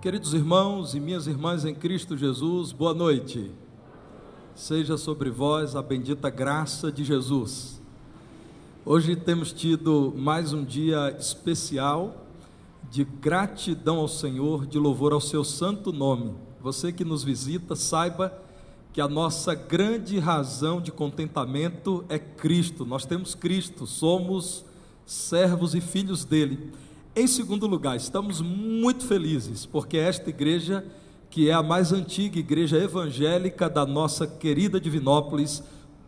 Queridos irmãos e minhas irmãs em Cristo Jesus, boa noite. Seja sobre vós a bendita graça de Jesus. Hoje temos tido mais um dia especial de gratidão ao Senhor, de louvor ao seu santo nome. Você que nos visita, saiba que a nossa grande razão de contentamento é Cristo. Nós temos Cristo, somos servos e filhos dele. Em segundo lugar, estamos muito felizes, porque esta igreja, que é a mais antiga igreja evangélica da nossa querida Divinópolis,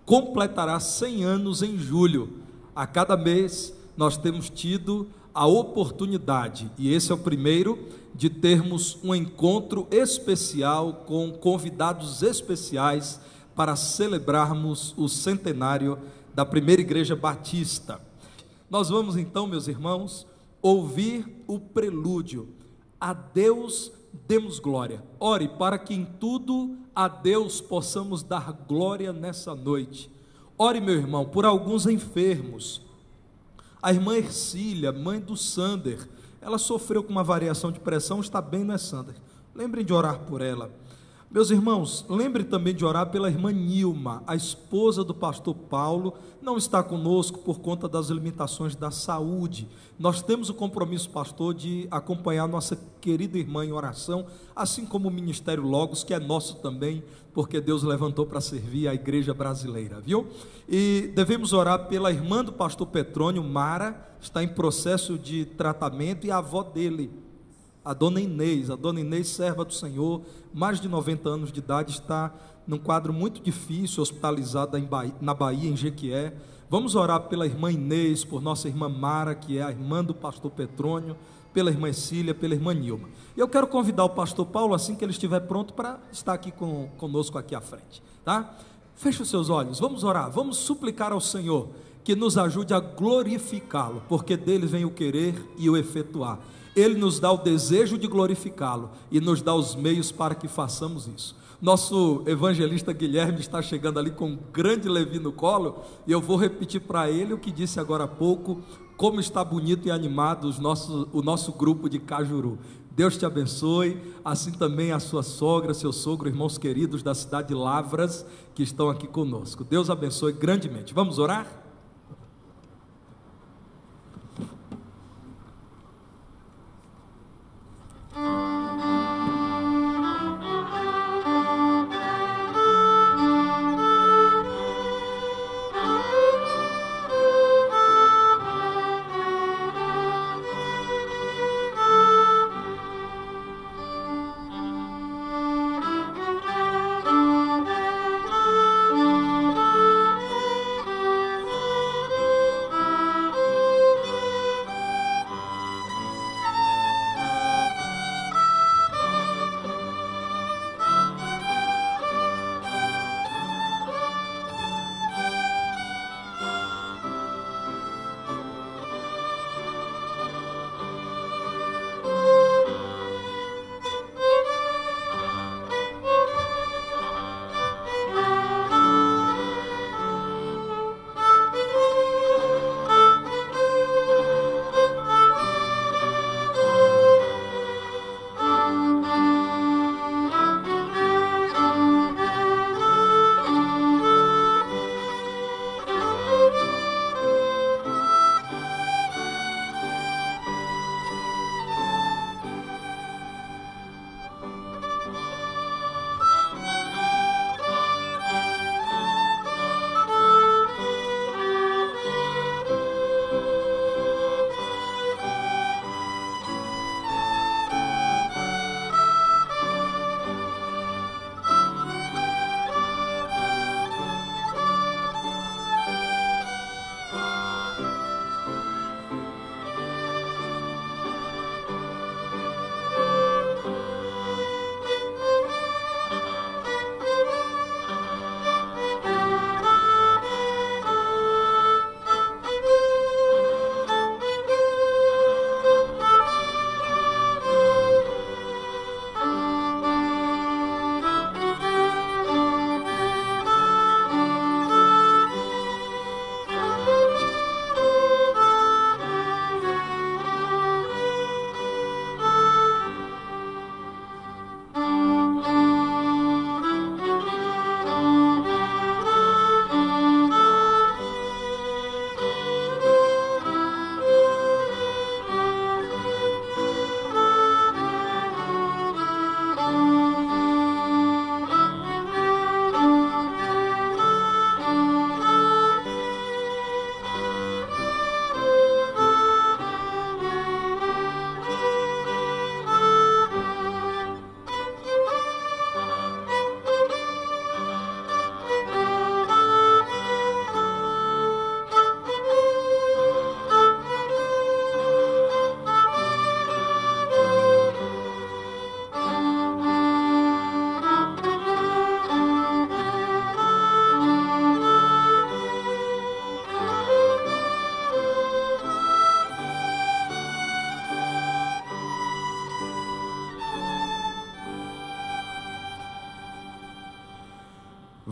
completará 100 anos em julho. A cada mês nós temos tido a oportunidade, e esse é o primeiro, de termos um encontro especial com convidados especiais para celebrarmos o centenário da primeira igreja batista. Nós vamos então, meus irmãos, ouvir o prelúdio. A Deus demos glória. Ore para que em tudo a Deus possamos dar glória nessa noite. Ore, meu irmão, por alguns enfermos. A irmã Ercília, mãe do Sander, ela sofreu com uma variação de pressão, está bem, não é, Sander? Lembrem de orar por ela. Meus irmãos, lembre também de orar pela irmã Nilma, a esposa do pastor Paulo, não está conosco por conta das limitações da saúde. Nós temos o compromisso, pastor, de acompanhar nossa querida irmã em oração, assim como o Ministério Logos, que é nosso também, porque Deus levantou para servir a igreja brasileira, viu? E devemos orar pela irmã do pastor Petrônio, Mara, está em processo de tratamento, e a avó dele, a dona Inês, serva do Senhor, mais de 90 anos de idade, está num quadro muito difícil, hospitalizada na Bahia, em Jequié. Vamos orar pela irmã Inês, por nossa irmã Mara, que é a irmã do pastor Petrônio, pela irmã Cília, pela irmã Nilma. Eu quero convidar o pastor Paulo, assim que ele estiver pronto, para estar aqui conosco aqui à frente, tá? Feche os seus olhos, vamos orar, vamos suplicar ao Senhor que nos ajude a glorificá-lo, porque dele vem o querer e o efetuar. Ele nos dá o desejo de glorificá-lo e nos dá os meios para que façamos isso. Nosso evangelista Guilherme está chegando ali com um grande Levi no colo, e eu vou repetir para ele o que disse agora há pouco, como está bonito e animado o nosso grupo de Cajuru. Deus te abençoe, assim também a sua sogra, seu sogro, irmãos queridos da cidade de Lavras, que estão aqui conosco. Deus abençoe grandemente. Vamos orar?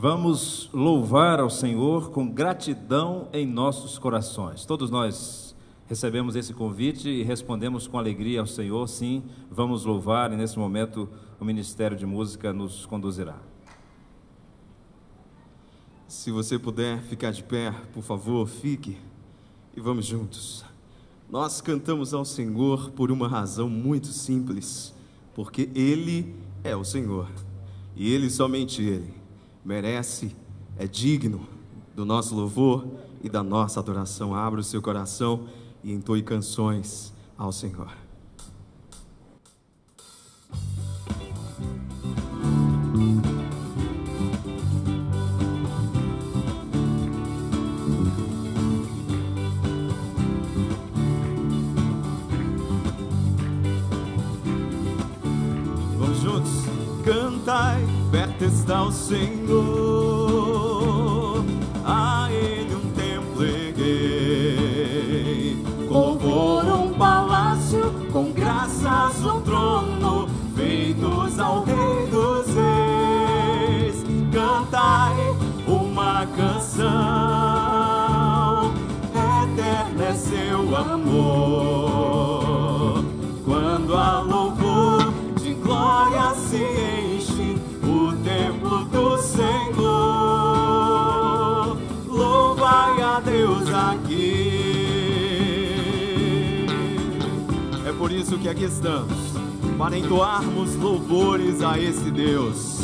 Vamos louvar ao Senhor com gratidão em nossos corações. Todos nós recebemos esse convite e respondemos com alegria ao Senhor. Sim, vamos louvar, e nesse momento o Ministério de Música nos conduzirá. Se você puder ficar de pé, por favor, fique e vamos juntos. Nós cantamos ao Senhor por uma razão muito simples, porque Ele é o Senhor, e Ele, somente Ele, merece, é digno do nosso louvor e da nossa adoração. Abra o seu coração e entoe canções ao Senhor. Vamos juntos? Cantai, perto está o Senhor, a Ele um templo erguei, com louvor um palácio, com graças um trono, feitos ao Rei dos Reis. Cantai uma canção, eterno é seu amor, quando a louvor de glória se enche o templo do Senhor. Louvai a Deus aqui. É por isso que aqui estamos, para entoarmos louvores a esse Deus.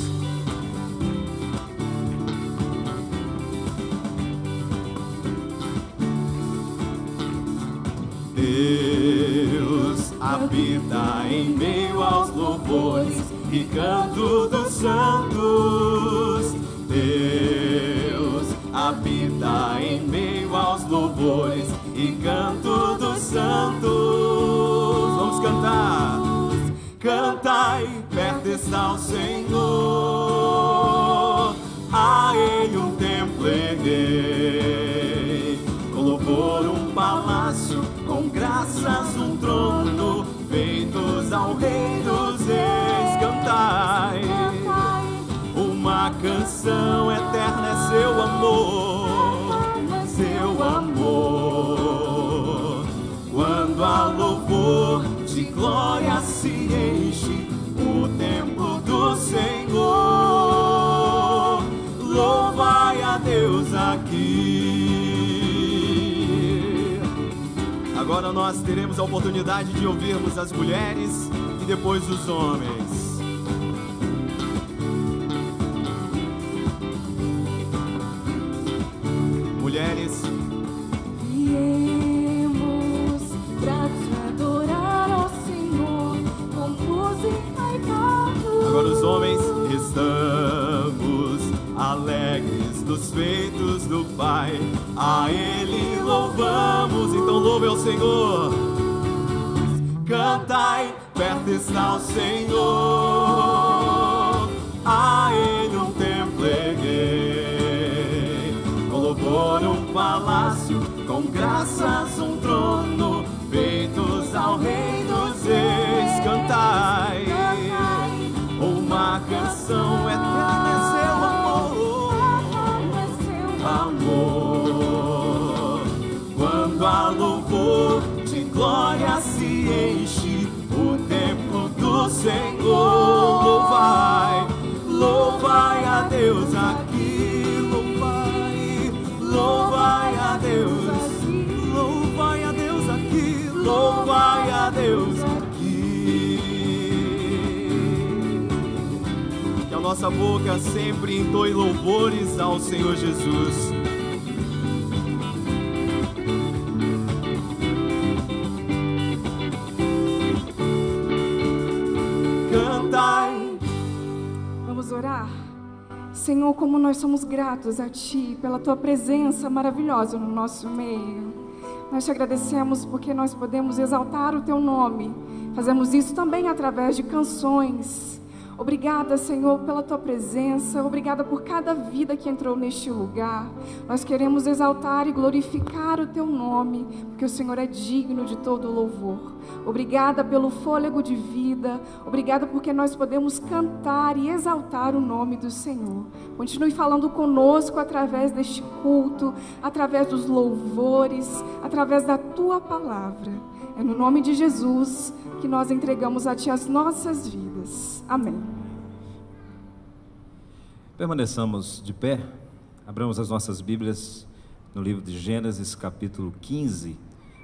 Deus habita em meio aos louvores e canto dos santos. Deus habita em meio aos louvores e canto dos santos. Vamos cantar. Cantai, perto está o Senhor, a Ele um templo erguei, com louvor um palácio, com graças um trono, feitos ao Rei dos Reis. Cantai, uma canção eterna é seu amor, quando a louvor de glória se enche o templo do Senhor. Louvai a Deus aqui. Agora nós teremos a oportunidade de ouvirmos as mulheres e depois os homens. Mulheres, viemos pra te adorar, ó Senhor, com música e canto. agora os homens, estamos alegres dos feitos do Pai, a Ele louvamos, então louve ao Senhor. Cantai, perto está o Senhor, a Ele um templo erguei, com louvor um palácio, com graças um trono, feitos ao Rei dos Reis. Cantai, uma canção eterna é seu amor, quando a louvor de glória se enche o templo do Senhor. Louvai, louvai a Deus aqui, louvai a Deus, louvai a Deus aqui, louvai a Deus aqui. Que a nossa boca sempre entoe louvores ao Senhor Jesus. Cantai. Vamos orar? Senhor, como nós somos gratos a Ti pela Tua presença maravilhosa no nosso meio. Nós te agradecemos porque nós podemos exaltar o Teu nome. Fazemos isso também através de canções. Obrigada, Senhor, pela Tua presença. Obrigada por cada vida que entrou neste lugar. Nós queremos exaltar e glorificar o Teu nome, porque o Senhor é digno de todo louvor. Obrigada pelo fôlego de vida. Obrigada porque nós podemos cantar e exaltar o nome do Senhor. Continue falando conosco através deste culto, através dos louvores, através da Tua palavra. É no nome de Jesus que nós entregamos a Ti as nossas vidas. Amém. Permaneçamos de pé, abramos as nossas Bíblias no livro de Gênesis, capítulo 15.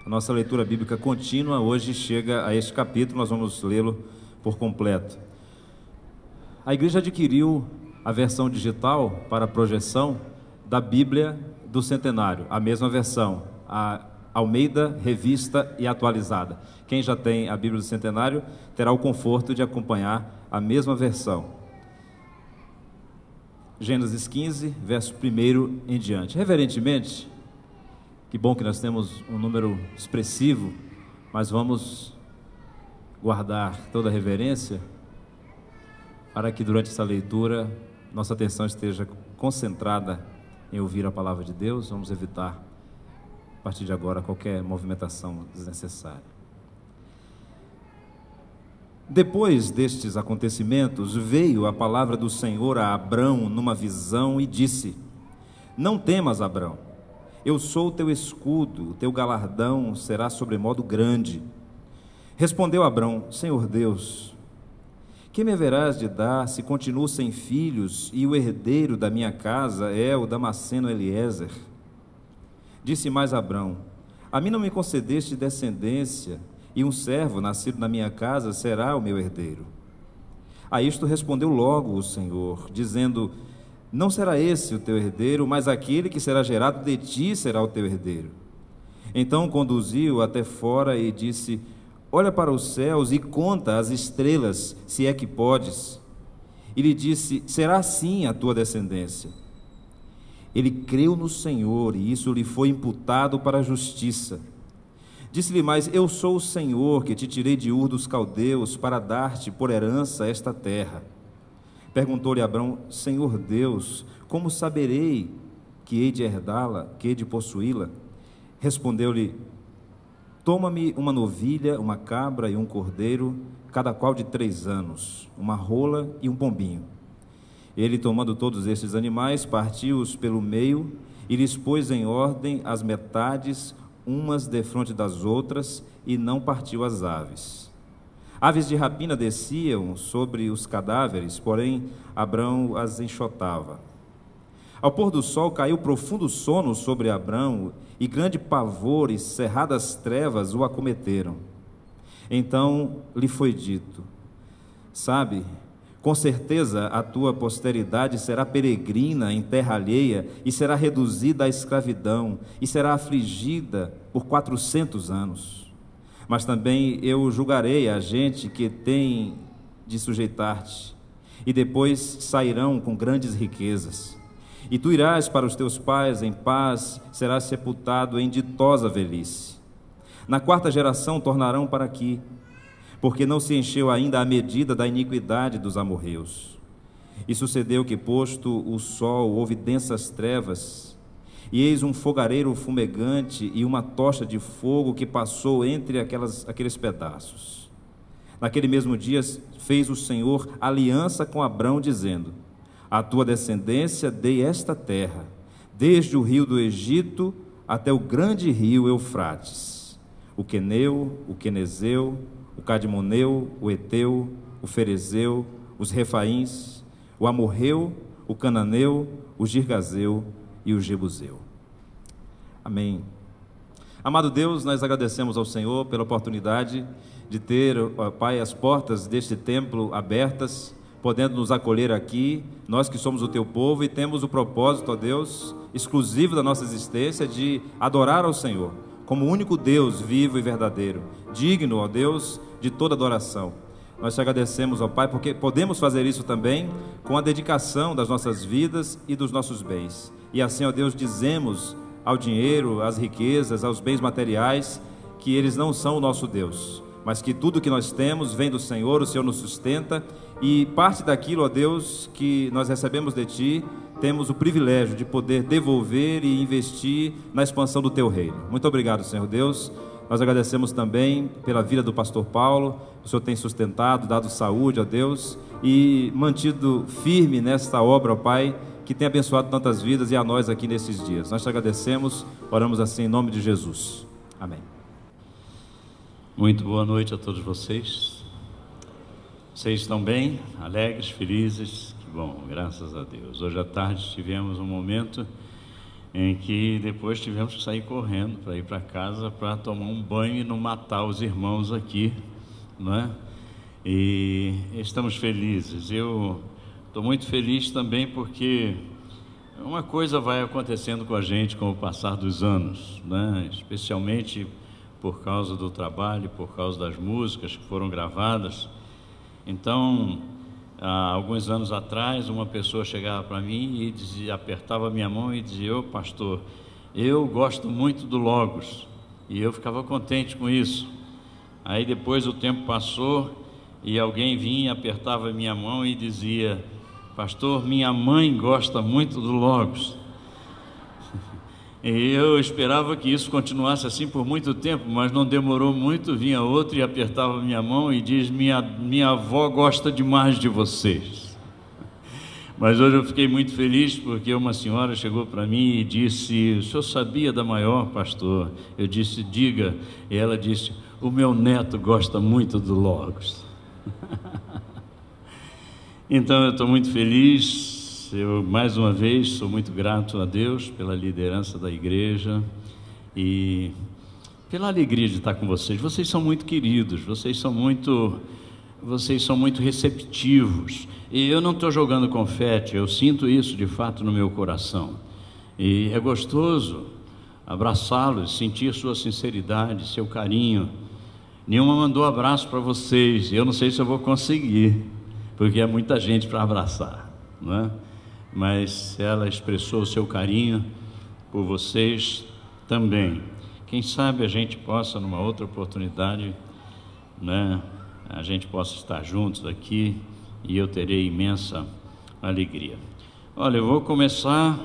A nossa leitura bíblica contínua hoje chega a este capítulo, nós vamos lê-lo por completo. A igreja adquiriu a versão digital para projeção da Bíblia do Centenário, a mesma versão, a Almeida, revista e atualizada. Quem já tem a Bíblia do Centenário terá o conforto de acompanhar a mesma versão. Gênesis 15, verso 1 em diante. Reverentemente, que bom que nós temos um número expressivo, mas vamos guardar toda a reverência para que durante essa leitura nossa atenção esteja concentrada em ouvir a palavra de Deus. Vamos evitar a partir de agora qualquer movimentação desnecessária. Depois destes acontecimentos, veio a palavra do Senhor a Abrão numa visão e disse: Não temas, Abrão, eu sou o teu escudo, o teu galardão será sobremodo grande. Respondeu Abrão: Senhor Deus, que me haverás de dar se continuo sem filhos e o herdeiro da minha casa é o Damasceno Eliezer? Disse mais Abrão: A mim não me concedeste descendência, e um servo nascido na minha casa será o meu herdeiro. A isto respondeu logo o Senhor, dizendo: Não será esse o teu herdeiro, mas aquele que será gerado de ti será o teu herdeiro. Então conduziu até fora e disse: Olha para os céus e conta as estrelas, se é que podes. E lhe disse: Será assim a tua descendência. Ele creu no Senhor, e isso lhe foi imputado para a justiça. Disse-lhe mais: Eu sou o Senhor, que te tirei de Ur dos Caldeus, para dar-te por herança esta terra. Perguntou-lhe Abrão: Senhor Deus, como saberei que hei de herdá-la, que hei de possuí-la? Respondeu-lhe: Toma-me uma novilha, uma cabra e um cordeiro, cada qual de 3 anos, uma rola e um pombinho. Ele, tomando todos estes animais, partiu-os pelo meio e lhes pôs em ordem as metades, umas defronte das outras, e não partiu as aves. Aves de rapina desciam sobre os cadáveres, porém Abrão as enxotava. Ao pôr do sol caiu profundo sono sobre Abrão, e grande pavor e cerradas trevas o acometeram. Então lhe foi dito: Sabe, com certeza a tua posteridade será peregrina em terra alheia, e será reduzida à escravidão, e será afligida por 400 anos. Mas também eu julgarei a gente que tem de sujeitar-te, e depois sairão com grandes riquezas. E tu irás para os teus pais em paz, serás sepultado em ditosa velhice. Na 4ª geração tornarão para aqui, porque não se encheu ainda a medida da iniquidade dos amorreus. E sucedeu que, posto o sol, houve densas trevas, e eis um fogareiro fumegante e uma tocha de fogo que passou entre aqueles pedaços. Naquele mesmo dia fez o Senhor aliança com Abrão, dizendo: A tua descendência dei esta terra, desde o rio do Egito até o grande rio Eufrates, o Queneu, o Quenezeu, o Cadmoneu, o Eteu, o Ferezeu, os Refaíns, o Amorreu, o Cananeu, o Girgazeu e o Jebuseu. Amém. Amado Deus, nós agradecemos ao Senhor pela oportunidade de ter, ó Pai, as portas deste templo abertas, podendo nos acolher aqui, nós que somos o Teu povo e temos o propósito, ó Deus, exclusivo da nossa existência, de adorar ao Senhor como o único Deus vivo e verdadeiro, digno, ó Deus, de toda adoração. Nós te agradecemos, ó Pai, porque podemos fazer isso também com a dedicação das nossas vidas e dos nossos bens. E assim, ó Deus, dizemos ao dinheiro, às riquezas, aos bens materiais, que eles não são o nosso Deus, mas que tudo que nós temos vem do Senhor, o Senhor nos sustenta, e parte daquilo, ó Deus, que nós recebemos de Ti, temos o privilégio de poder devolver e investir na expansão do Teu reino. Muito obrigado, Senhor Deus. Nós agradecemos também pela vida do pastor Paulo. O Senhor tem sustentado, dado saúde, ó Deus, e mantido firme nesta obra, ó Pai, que tem abençoado tantas vidas e a nós aqui nesses dias. Nós te agradecemos, oramos assim em nome de Jesus. Amém. Muito boa noite a todos vocês. Vocês estão bem? Alegres, felizes? Que bom, graças a Deus. Hoje à tarde tivemos um momento em que depois tivemos que sair correndo para ir para casa para tomar um banho e não matar os irmãos aqui, não é? E estamos felizes. Eu estou muito feliz também porque uma coisa vai acontecendo com a gente com o passar dos anos, né? Especialmente por causa do trabalho, por causa das músicas que foram gravadas. Então, há alguns anos atrás, uma pessoa chegava para mim e dizia, apertava a minha mão e dizia: ô pastor, eu gosto muito do Logos. E eu ficava contente com isso. Aí depois o tempo passou e alguém vinha, apertava a minha mão e dizia: pastor, minha mãe gosta muito do Logos. E eu esperava que isso continuasse assim por muito tempo, mas não demorou muito, vinha outro e apertava minha mão e diz: minha avó gosta demais de vocês. Mas hoje eu fiquei muito feliz porque uma senhora chegou para mim e disse: o senhor sabia da maior, pastor? Eu disse: diga. E ela disse: o meu neto gosta muito do Logos. Então eu estou muito feliz. Eu, mais uma vez, sou muito grato a Deus pela liderança da igreja e pela alegria de estar com vocês. Vocês são muito queridos, vocês são muito receptivos. E eu não estou jogando confete, eu sinto isso de fato no meu coração. E é gostoso abraçá-los, sentir sua sinceridade, seu carinho. Nenhuma mandou abraço para vocês, eu não sei se eu vou conseguir, porque é muita gente para abraçar, não é? Mas ela expressou o seu carinho por vocês também. Quem sabe a gente possa, numa outra oportunidade, né, a gente possa estar juntos aqui e eu terei imensa alegria. Olha, eu vou começar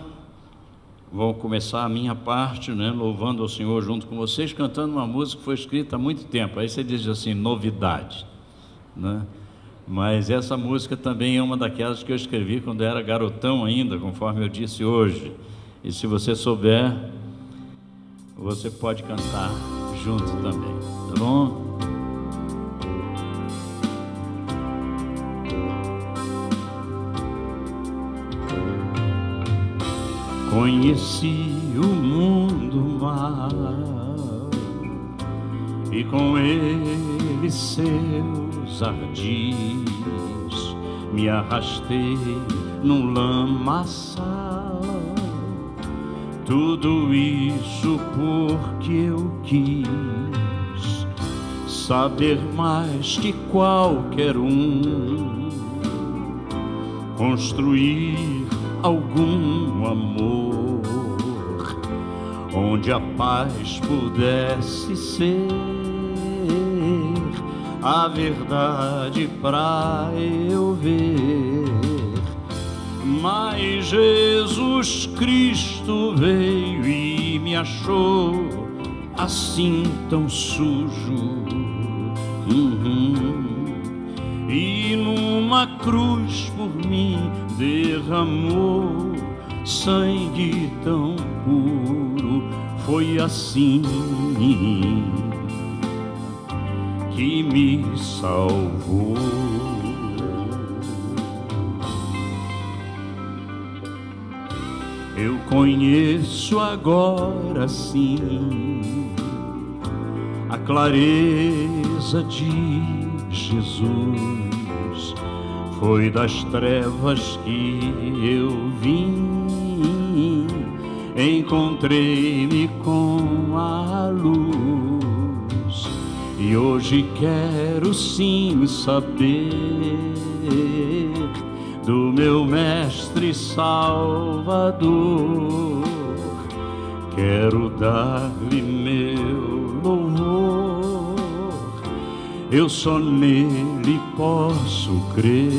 a minha parte, né, louvando ao Senhor junto com vocês, cantando uma música que foi escrita há muito tempo. Aí você diz assim, novidade, né? Mas essa música também é uma daquelas que eu escrevi quando era garotão ainda, conforme eu disse hoje. E se você souber, você pode cantar junto também, tá bom? Conheci o mundo mal e com ele seus ardis, me arrastei num lamaçal. Tudo isso porque eu quis saber mais que qualquer um, construir algum amor onde a paz pudesse ser a verdade pra eu ver. Mas Jesus Cristo veio e me achou assim tão sujo, e numa cruz por mim derramou sangue tão puro. Foi assim que me salvou. Eu conheço agora sim a clareza de Jesus. Foi das trevas que eu vim, encontrei-me com a luz, e hoje quero sim saber do meu Mestre Salvador. Quero dar-lhe meu louvor eu só nele posso crer.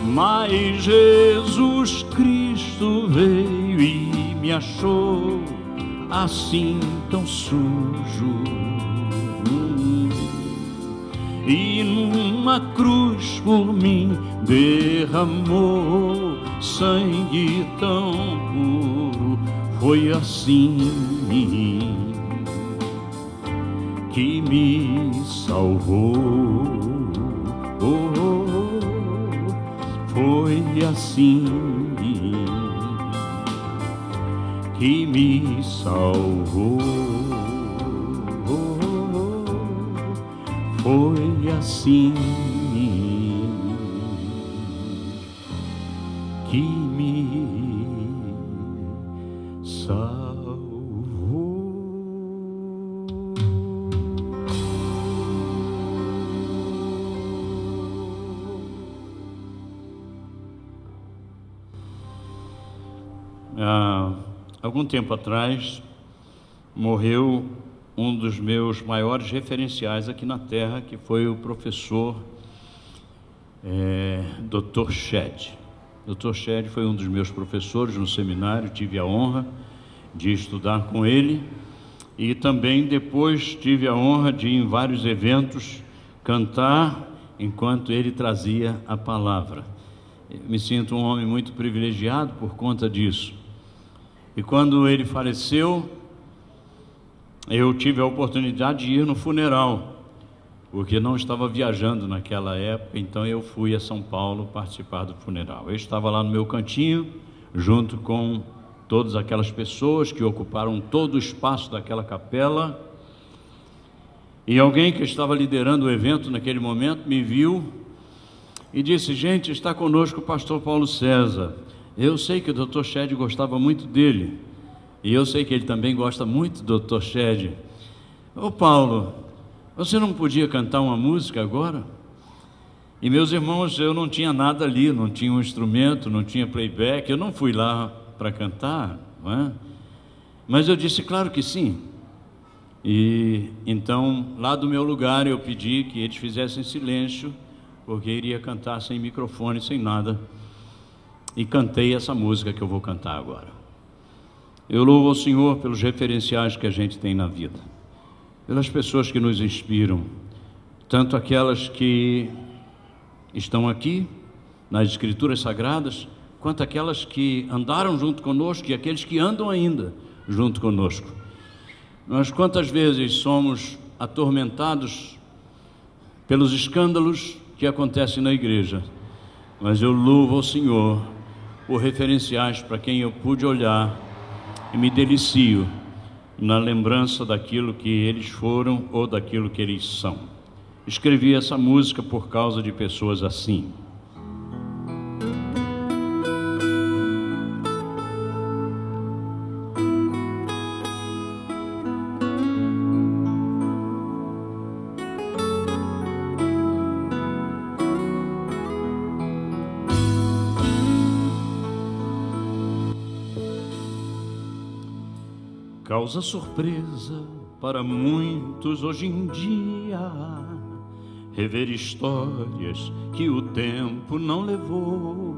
Mas Jesus Cristo veio e me achou assim tão sujo, e numa cruz por mim derramou sangue tão puro. Foi assim que me salvou. Foi assim que me salvou. Foi assim que me salvou. Algum tempo atrás morreu um dos meus maiores referenciais aqui na Terra, que foi o professor Dr. Shed. Dr. Shed foi um dos meus professores no seminário, tive a honra de estudar com ele e também depois tive a honra de, em vários eventos, cantar enquanto ele trazia a palavra. Me sinto um homem muito privilegiado por conta disso. E quando ele faleceu, eu tive a oportunidade de ir no funeral, porque não estava viajando naquela época, então eu fui a São Paulo participar do funeral. Eu estava lá no meu cantinho, junto com todas aquelas pessoas que ocuparam todo o espaço daquela capela, e alguém que estava liderando o evento naquele momento me viu e disse: gente, está conosco o pastor Paulo César. Eu sei que o Dr. Shed gostava muito dele, e eu sei que ele também gosta muito do Dr. Shed. Ô Paulo, você não podia cantar uma música agora? E meus irmãos, eu não tinha nada ali, não tinha um instrumento, não tinha playback, eu não fui lá para cantar, não é? Mas eu disse, claro que sim. E então, lá do meu lugar, eu pedi que eles fizessem silêncio, porque iria cantar sem microfone, sem nada. E cantei essa música que eu vou cantar agora. Eu louvo ao Senhor pelos referenciais que a gente tem na vida, pelas pessoas que nos inspiram, tanto aquelas que estão aqui nas Escrituras Sagradas, quanto aquelas que andaram junto conosco e aqueles que andam ainda junto conosco. Nós quantas vezes somos atormentados pelos escândalos que acontecem na igreja, mas eu louvo ao Senhor por referenciais para quem eu pude olhar e me delicio na lembrança daquilo que eles foram ou daquilo que eles são. Escrevi essa música por causa de pessoas assim. Causa surpresa para muitos hoje em dia rever histórias que o tempo não levou,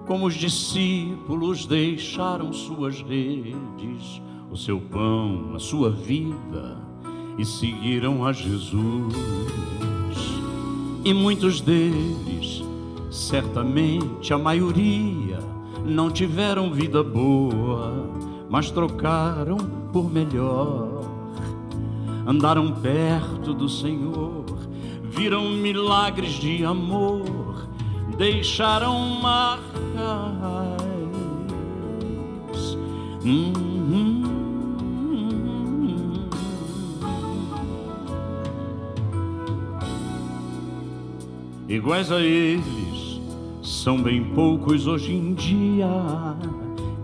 como os discípulos deixaram suas redes, o seu pão, a sua vida, e seguiram a Jesus. E muitos deles, certamente a maioria, não tiveram vida boa, mas trocaram por melhor. Andaram perto do Senhor, viram milagres de amor, deixaram marcas. Iguais a eles, são bem poucos hoje em dia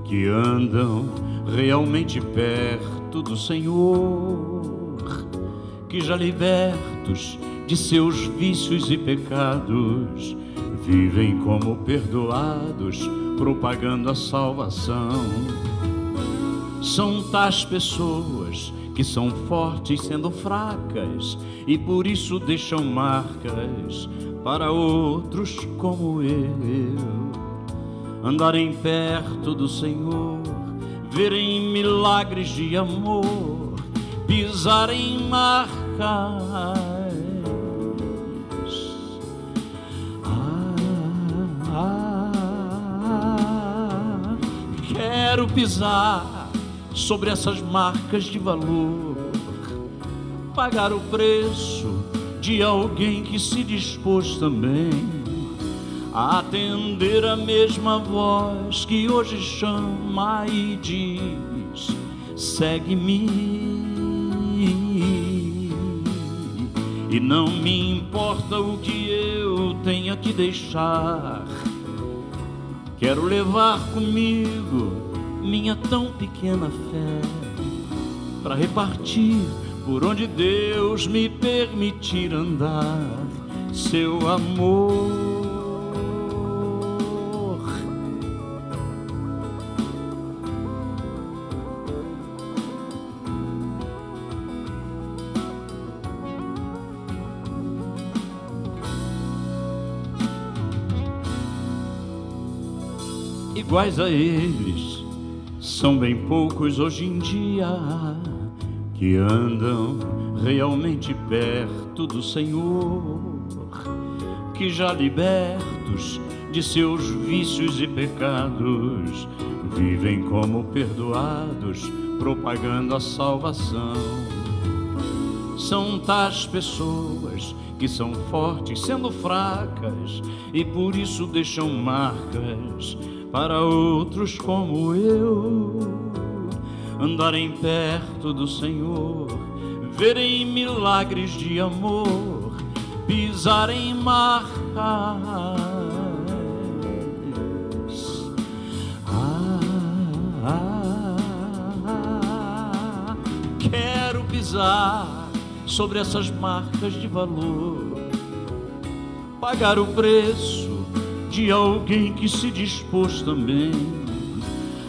que andam realmente perto do Senhor, que já libertos de seus vícios e pecados, vivem como perdoados, propagando a salvação. São tais pessoas que são fortes sendo fracas e por isso deixam marcas para outros como eu. Andarem perto do Senhor, verem milagres de amor, pisarem marcas. Quero pisar sobre essas marcas de valor, pagar o preço de alguém que se dispôs também a atender a mesma voz que hoje chama e diz: segue-me. E não me importa o que eu tenha que deixar, quero levar comigo minha tão pequena fé para repartir por onde Deus me permitir andar seu amor. Iguais a eles são bem poucos hoje em dia que andam realmente perto do Senhor, que já libertos de seus vícios e pecados vivem como perdoados, propagando a salvação. São tais pessoas que são fortes sendo fracas e por isso deixam marcas para outros como eu. Andarem perto do Senhor, verem milagres de amor, pisarem marcas. Quero pisar sobre essas marcas de valor, pagar o preço de alguém que se dispôs também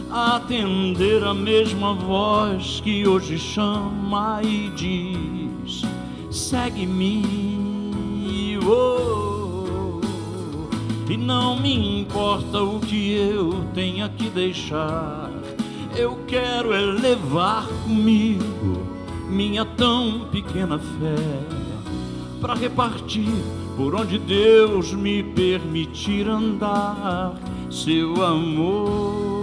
a atender a mesma voz que hoje chama e diz: segue-me. Oh, e não me importa o que eu tenha que deixar, eu quero é levar comigo minha tão pequena fé para repartir por onde Deus me permitir andar seu amor.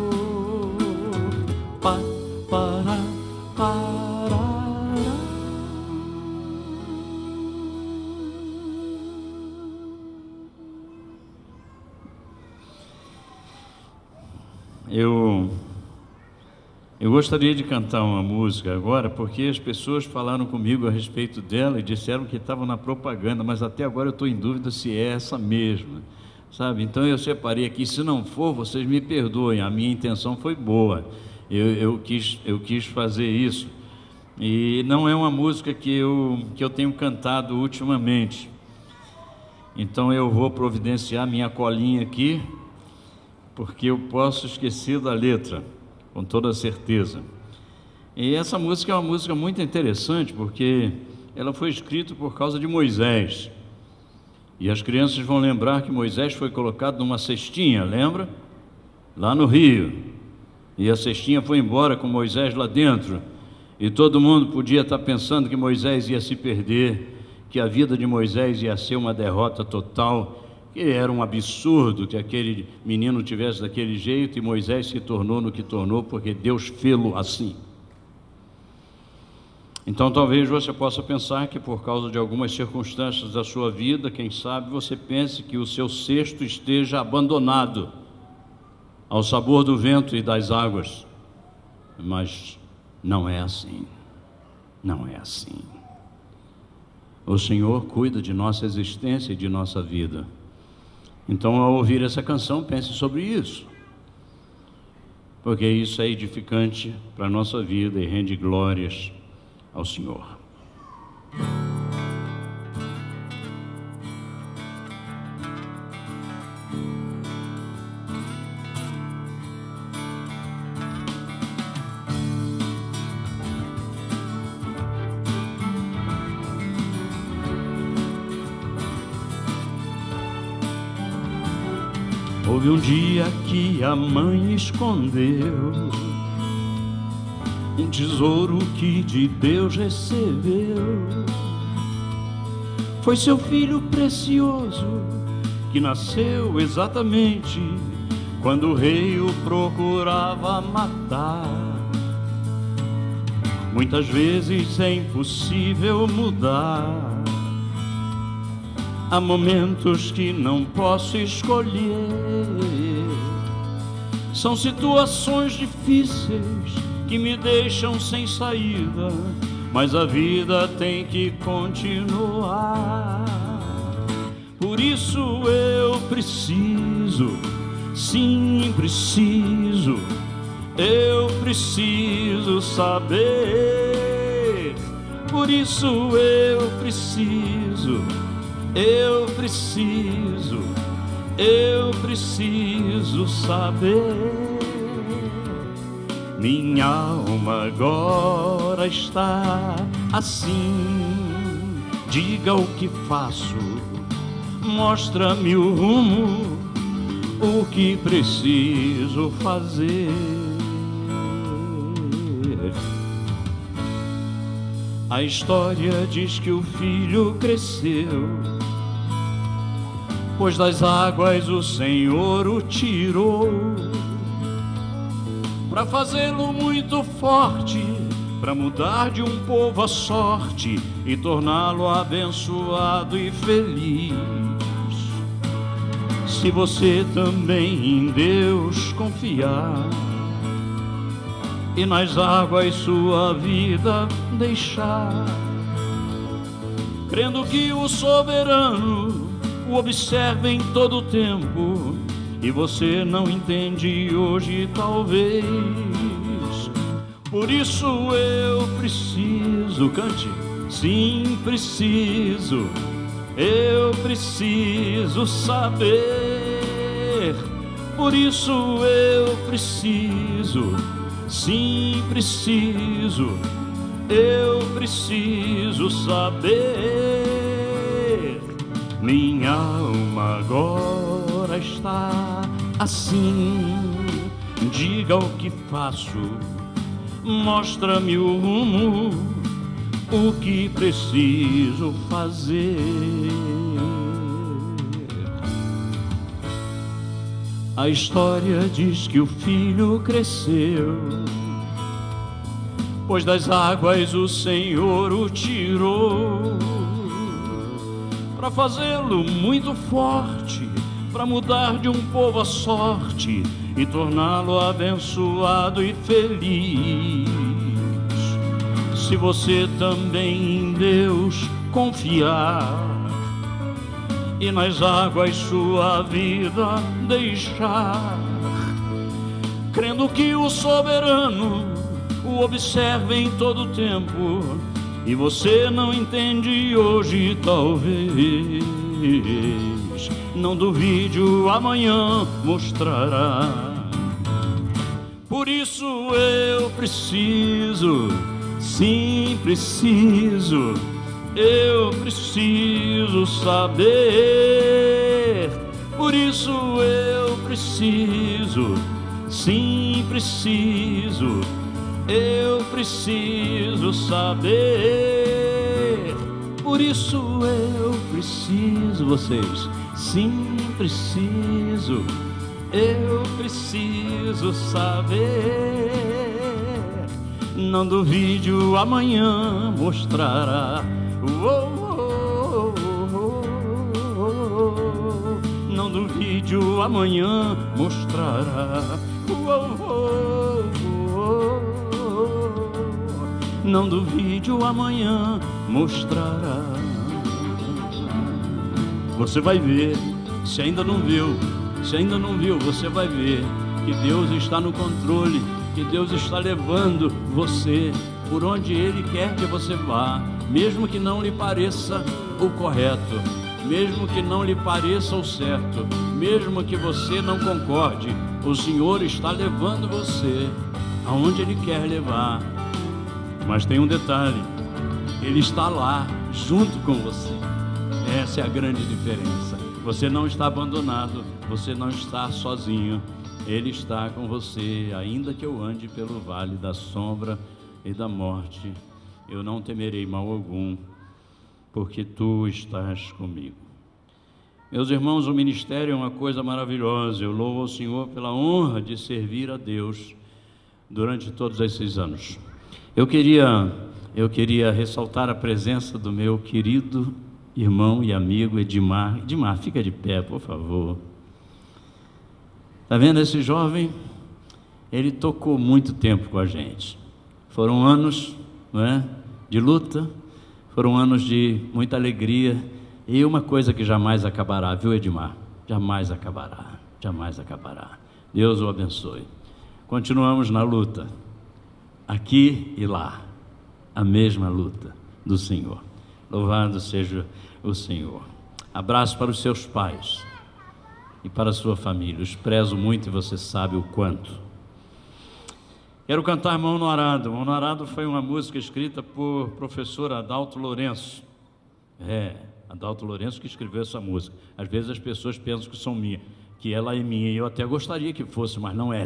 Eu gostaria de cantar uma música agora, porque as pessoas falaram comigo a respeito dela e disseram que estavam na propaganda, mas até agora eu estou em dúvida se é essa mesma, sabe? Então eu separei aqui, se não for, vocês me perdoem, a minha intenção foi boa, eu quis fazer isso, e não é uma música que eu tenho cantado ultimamente, então eu vou providenciar minha colinha aqui, porque eu posso esquecer da letra, com toda certeza. E essa música é uma música muito interessante, porque ela foi escrita por causa de Moisés. E as crianças vão lembrar que Moisés foi colocado numa cestinha, lembra? Lá no rio. E a cestinha foi embora com Moisés lá dentro. E todo mundo podia estar pensando que Moisés ia se perder, que a vida de Moisés ia ser uma derrota total, que era um absurdo que aquele menino tivesse daquele jeito, e Moisés se tornou no que tornou, porque Deus fê-lo assim. Então talvez você possa pensar que por causa de algumas circunstâncias da sua vida, quem sabe você pense que o seu cesto esteja abandonado ao sabor do vento e das águas, mas não é assim, não é assim. O Senhor cuida de nossa existência e de nossa vida. Então, ao ouvir essa canção, pense sobre isso, porque isso é edificante para a nossa vida e rende glórias ao Senhor. Houve um dia que a mãe escondeu um tesouro que de Deus recebeu. Foi seu filho precioso que nasceu exatamente quando o rei o procurava matar. Muitas vezes é impossível mudar. Há momentos que não posso escolher. São situações difíceis que me deixam sem saída, mas a vida tem que continuar. Por isso eu preciso, sim, preciso, eu preciso saber. Por isso eu preciso, eu preciso, eu preciso saber. Minha alma agora está assim. Diga o que faço, mostra-me o rumo, o que preciso fazer. A história diz que o filho cresceu, pois das águas o Senhor o tirou, para fazê-lo muito forte, para mudar de um povo a sorte e torná-lo abençoado e feliz. Se você também em Deus confiar e nas águas sua vida deixar, crendo que o soberano o observa em todo o tempo, e você não entende hoje talvez. Por isso eu preciso, cante, sim, preciso, eu preciso saber. Por isso eu preciso, sim, preciso, eu preciso saber. Minha alma agora está assim. Diga o que faço, mostra-me o rumo, o que preciso fazer. A história diz que o filho cresceu, pois das águas o Senhor o tirou, para fazê-lo muito forte, para mudar de um povo a sorte e torná-lo abençoado e feliz. Se você também em Deus confiar e nas águas sua vida deixar, crendo que o soberano o observa em todo o tempo, e você não entende hoje talvez, não duvide, o amanhã mostrará. Por isso eu preciso, sim, preciso, eu preciso saber. Por isso eu preciso, sim, preciso, eu preciso saber. Por isso eu preciso, vocês, sim, preciso, eu preciso saber. Não duvide, o amanhã mostrará. Não duvide, o amanhã mostrará. Não duvide, o amanhã mostrará. Você vai ver, se ainda não viu, você vai ver que Deus está no controle, que Deus está levando você por onde Ele quer que você vá, mesmo que não lhe pareça o correto, mesmo que não lhe pareça o certo, mesmo que você não concorde, o Senhor está levando você aonde Ele quer levar. Mas tem um detalhe, Ele está lá junto com você. Essa é a grande diferença. Você não está abandonado, você não está sozinho, Ele está com você. Ainda que eu ande pelo vale da sombra e da morte, eu não temerei mal algum, porque tu estás comigo. Meus irmãos, o ministério é uma coisa maravilhosa. Eu louvo ao Senhor pela honra de servir a Deus durante todos esses anos. Eu queria ressaltar a presença do meu querido irmão e amigo Edmar. Edmar, fica de pé, por favor. Está vendo esse jovem? Ele tocou muito tempo com a gente. Foram anos, não é, de luta, foram anos de muita alegria. E uma coisa que jamais acabará, viu, Edmar? Jamais acabará, jamais acabará. Deus o abençoe. Continuamos na luta, aqui e lá, a mesma luta do Senhor. Louvado seja o Senhor. Abraço para os seus pais e para a sua família. Os prezo muito e você sabe o quanto. Quero cantar Mão no Arado. Mão no Arado foi uma música escrita por professor Adalto Lourenço. Adalto Lourenço que escreveu essa música. Às vezes as pessoas pensam que ela é minha, e eu até gostaria que fosse, mas não é.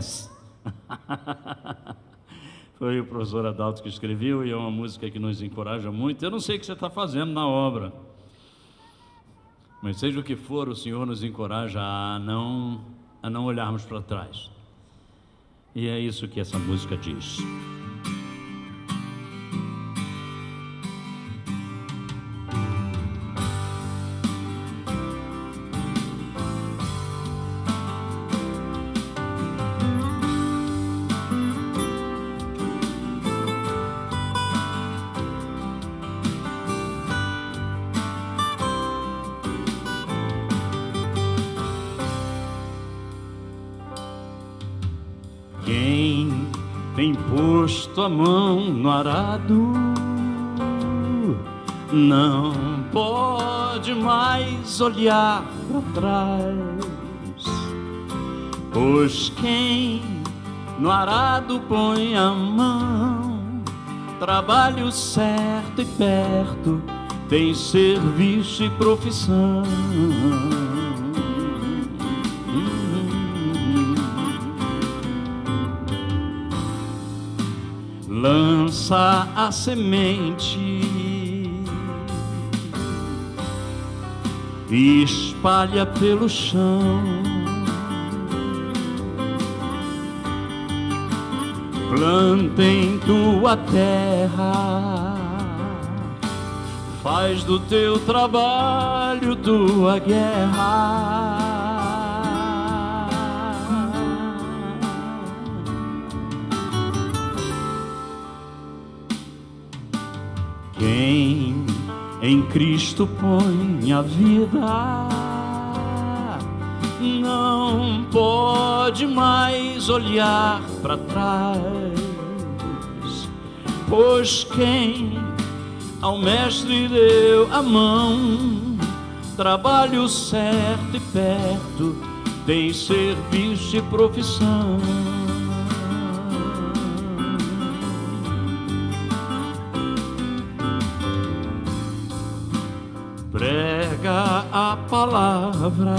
Foi o professor Adalto que escreveu, e é uma música que nos encoraja muito. Eu não sei o que você está fazendo na obra, mas seja o que for, o Senhor nos encoraja a não olharmos para trás. E é isso que essa música diz. Quem tem posto a mão no arado não pode mais olhar para trás, pois quem no arado põe a mão, trabalho certo e perto, tem serviço e profissão. Lança a semente e espalha pelo chão. Planta em tua terra, faz do teu trabalho tua guerra. Quem em Cristo põe a vida não pode mais olhar para trás, pois quem ao Mestre deu a mão, trabalho certo e perto, tem serviço e profissão. Prega a palavra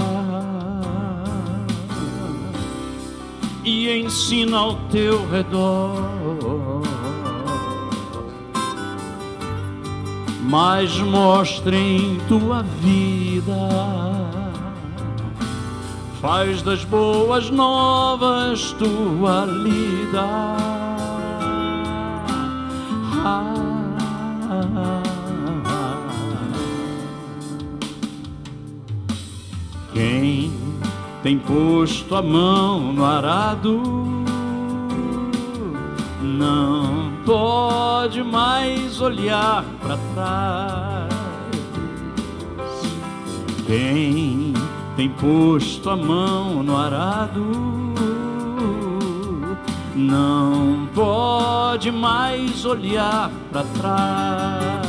e ensina ao teu redor, mas mostre em tua vida, faz das boas novas tua lida. Quem tem posto a mão no arado não pode mais olhar para trás. Quem tem posto a mão no arado não pode mais olhar para trás.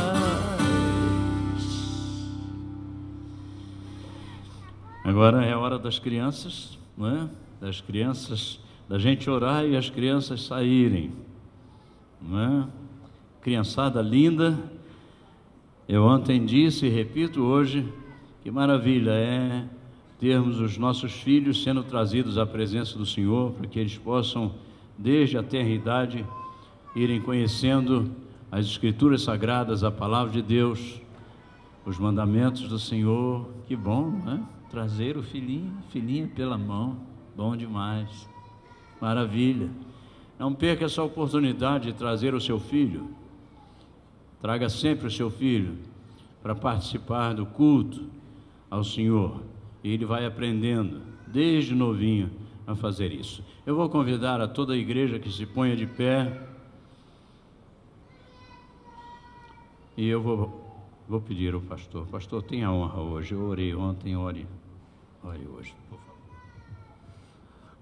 Agora é a hora das crianças, não é? Das crianças, da gente orar e as crianças saírem, não é? Criançada linda, eu ontem disse e repito hoje, que maravilha é termos os nossos filhos sendo trazidos à presença do Senhor, para que eles possam, desde a tenra idade, irem conhecendo as Escrituras Sagradas, a Palavra de Deus, os mandamentos do Senhor. Que bom, né? Trazer o filhinho, filhinha pela mão, bom demais, maravilha. Não perca essa oportunidade de trazer o seu filho. Traga sempre o seu filho para participar do culto ao Senhor, e ele vai aprendendo desde novinho a fazer isso. Eu vou convidar a toda a igreja que se ponha de pé, e eu vou pedir ao pastor: pastor, tenha a honra hoje. Eu orei ontem, ore hoje, por favor.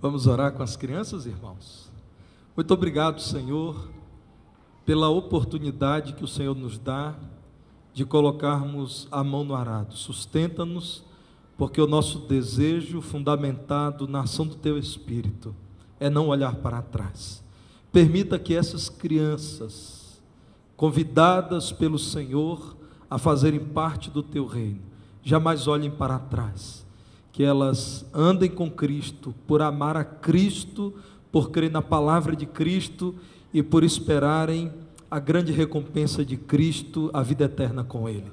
Vamos orar com as crianças, irmãos? Muito obrigado, Senhor, pela oportunidade que o Senhor nos dá de colocarmos a mão no arado. Sustenta-nos, porque o nosso desejo, fundamentado na ação do Teu Espírito, é não olhar para trás. Permita que essas crianças, convidadas pelo Senhor a fazerem parte do Teu reino, jamais olhem para trás, que elas andem com Cristo, por amar a Cristo, por crer na palavra de Cristo e por esperarem a grande recompensa de Cristo, a vida eterna com Ele.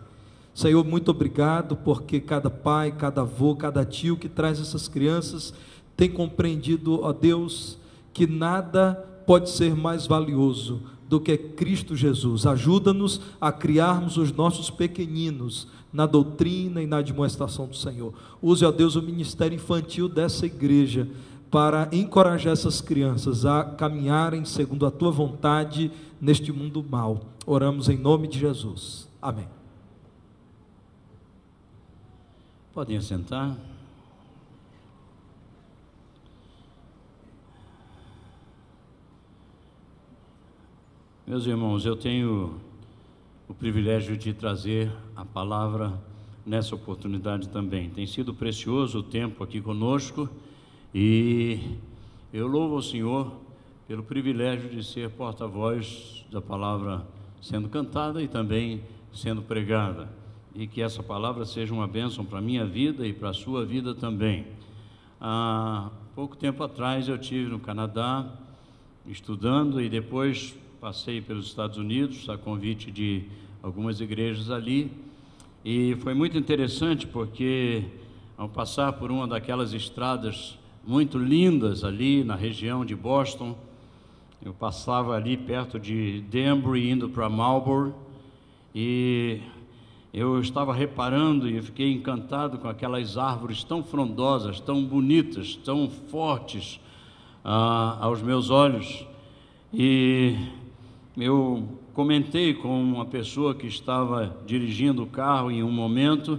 Senhor, muito obrigado, porque cada pai, cada avô, cada tio que traz essas crianças tem compreendido, ó Deus, que nada pode ser mais valioso do que Cristo Jesus. Ajuda-nos a criarmos os nossos pequeninos na doutrina e na admoestação do Senhor. Use, ó Deus, o ministério infantil dessa igreja para encorajar essas crianças a caminharem segundo a Tua vontade neste mundo mau. Oramos em nome de Jesus. Amém. Podem assentar. Meus irmãos, eu tenho o privilégio de trazer a palavra nessa oportunidade também. Tem sido precioso o tempo aqui conosco e eu louvo ao Senhor pelo privilégio de ser porta-voz da palavra sendo cantada e também sendo pregada, e que essa palavra seja uma bênção para a minha vida e para a sua vida também. Há pouco tempo atrás eu estive no Canadá estudando e depois passei pelos Estados Unidos a convite de algumas igrejas ali, e foi muito interessante porque ao passar por uma daquelas estradas muito lindas ali na região de Boston, eu passava ali perto de Danbury indo para Marlborough, e eu estava reparando e fiquei encantado com aquelas árvores tão frondosas, tão bonitas, tão fortes aos meus olhos. E eu comentei com uma pessoa que estava dirigindo o carro em um momento,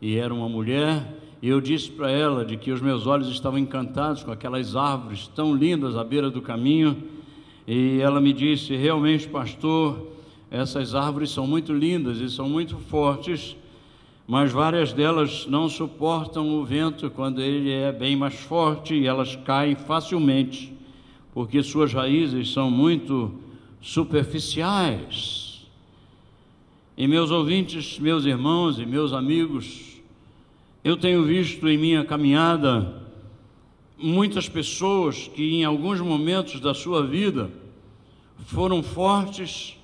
e era uma mulher, e eu disse para ela de que os meus olhos estavam encantados com aquelas árvores tão lindas à beira do caminho, e ela me disse: realmente, pastor, essas árvores são muito lindas e são muito fortes, mas várias delas não suportam o vento quando ele é bem mais forte, e elas caem facilmente, porque suas raízes são muito superficiais. E meus ouvintes, meus irmãos e meus amigos, eu tenho visto em minha caminhada muitas pessoas que em alguns momentos da sua vida foram fortes,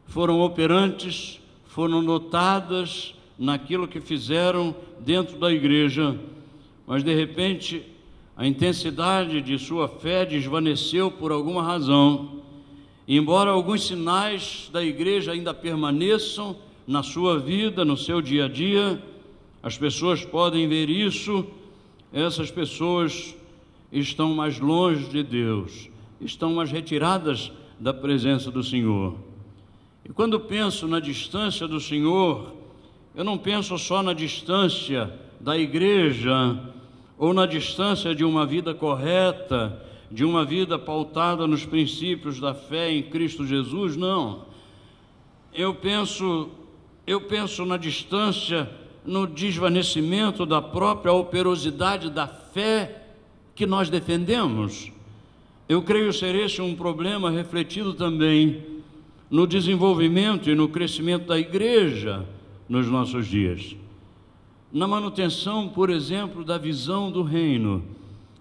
foram operantes, foram notadas naquilo que fizeram dentro da igreja, mas de repente a intensidade de sua fé desvaneceu por alguma razão. E embora alguns sinais da igreja ainda permaneçam na sua vida, no seu dia a dia, as pessoas podem ver isso, essas pessoas estão mais longe de Deus, estão mais retiradas da presença do Senhor. E quando penso na distância do Senhor, eu não penso só na distância da igreja, ou na distância de uma vida correta, de uma vida pautada nos princípios da fé em Cristo Jesus, não. Eu penso na distância, no desvanecimento da própria operosidade da fé que nós defendemos. Eu creio ser esse um problema refletido também no desenvolvimento e no crescimento da igreja nos nossos dias. na manutenção, por exemplo, da visão do reino.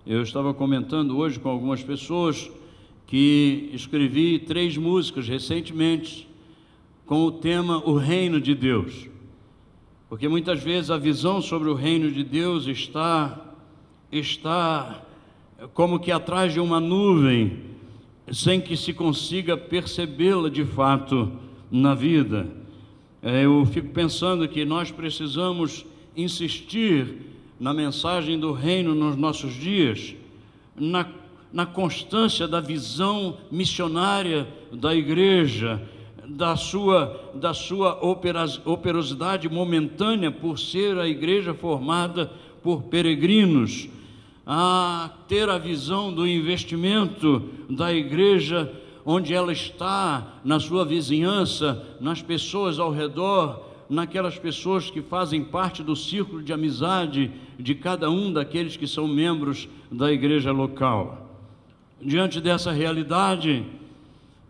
Eu estava comentando hoje com algumas pessoas que escrevi 3 músicas recentemente com o tema O Reino de Deus, porque muitas vezes a visão sobre o reino de Deus está como que atrás de uma nuvem, sem que se consiga percebê-la de fato na vida. Eu fico pensando que nós precisamos insistir na mensagem do reino nos nossos dias, na constância da visão missionária da igreja, da sua operosidade momentânea por ser a igreja formada por peregrinos, a ter a visão do investimento da igreja onde ela está, na sua vizinhança, nas pessoas ao redor, naquelas pessoas que fazem parte do círculo de amizade de cada um daqueles que são membros da igreja local. Diante dessa realidade,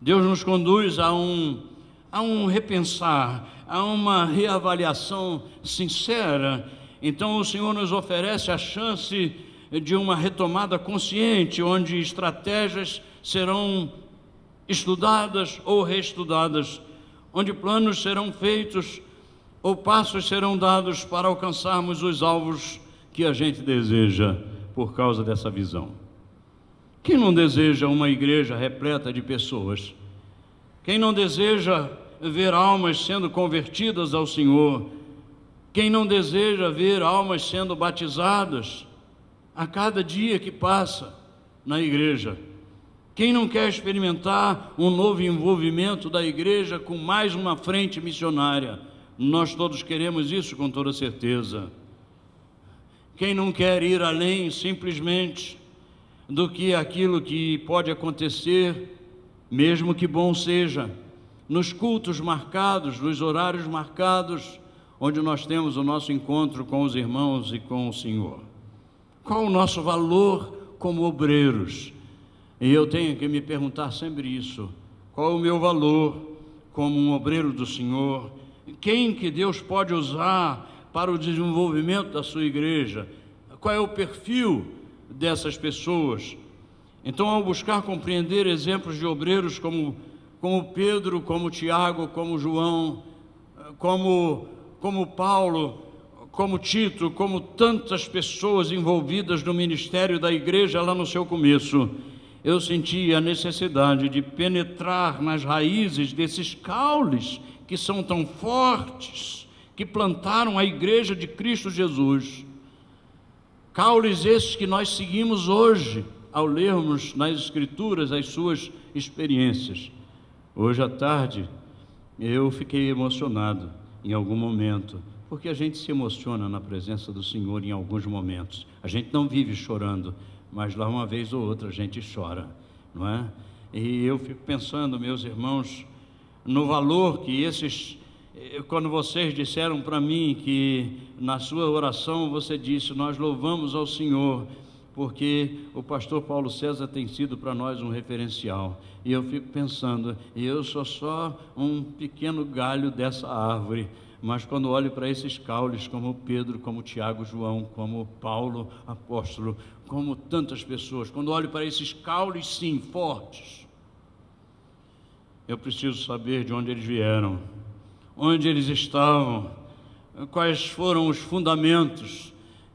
Deus nos conduz a um repensar, a uma reavaliação sincera. Então o Senhor nos oferece a chance de uma retomada consciente, onde estratégias serão estudadas ou reestudadas, onde planos serão feitos ou passos serão dados para alcançarmos os alvos que a gente deseja por causa dessa visão. Quem não deseja uma igreja repleta de pessoas? Quem não deseja ver almas sendo convertidas ao Senhor? Quem não deseja ver almas sendo batizadas a cada dia que passa na igreja? Quem não quer experimentar um novo envolvimento da igreja com mais uma frente missionária? Nós todos queremos isso com toda certeza. Quem não quer ir além simplesmente do que aquilo que pode acontecer, mesmo que bom seja, nos cultos marcados, nos horários marcados, onde nós temos o nosso encontro com os irmãos e com o Senhor? Qual o nosso valor como obreiros? E eu tenho que me perguntar sempre isso: qual é o meu valor como um obreiro do Senhor? Quem que Deus pode usar para o desenvolvimento da sua igreja? Qual é o perfil dessas pessoas? Então, ao buscar compreender exemplos de obreiros como Pedro, como Tiago, como João, como Paulo, como Tito, como tantas pessoas envolvidas no ministério da igreja lá no seu começo, eu senti a necessidade de penetrar nas raízes desses caules que são tão fortes, que plantaram a igreja de Cristo Jesus. Caules esses que nós seguimos hoje, ao lermos nas Escrituras as suas experiências. Hoje à tarde, eu fiquei emocionado em algum momento, porque a gente se emociona na presença do Senhor em alguns momentos. A gente não vive chorando, mas lá uma vez ou outra a gente chora, não é? E eu fico pensando, meus irmãos, no valor que quando vocês disseram para mim que na sua oração você disse: nós louvamos ao Senhor, porque o pastor Paulo César tem sido para nós um referencial. E eu fico pensando, eu sou só um pequeno galho dessa árvore, mas quando olho para esses caules, como Pedro, como Tiago, João, como Paulo, apóstolo, como tantas pessoas, quando olho para esses caules, sim, fortes, eu preciso saber de onde eles vieram, onde eles estavam, quais foram os fundamentos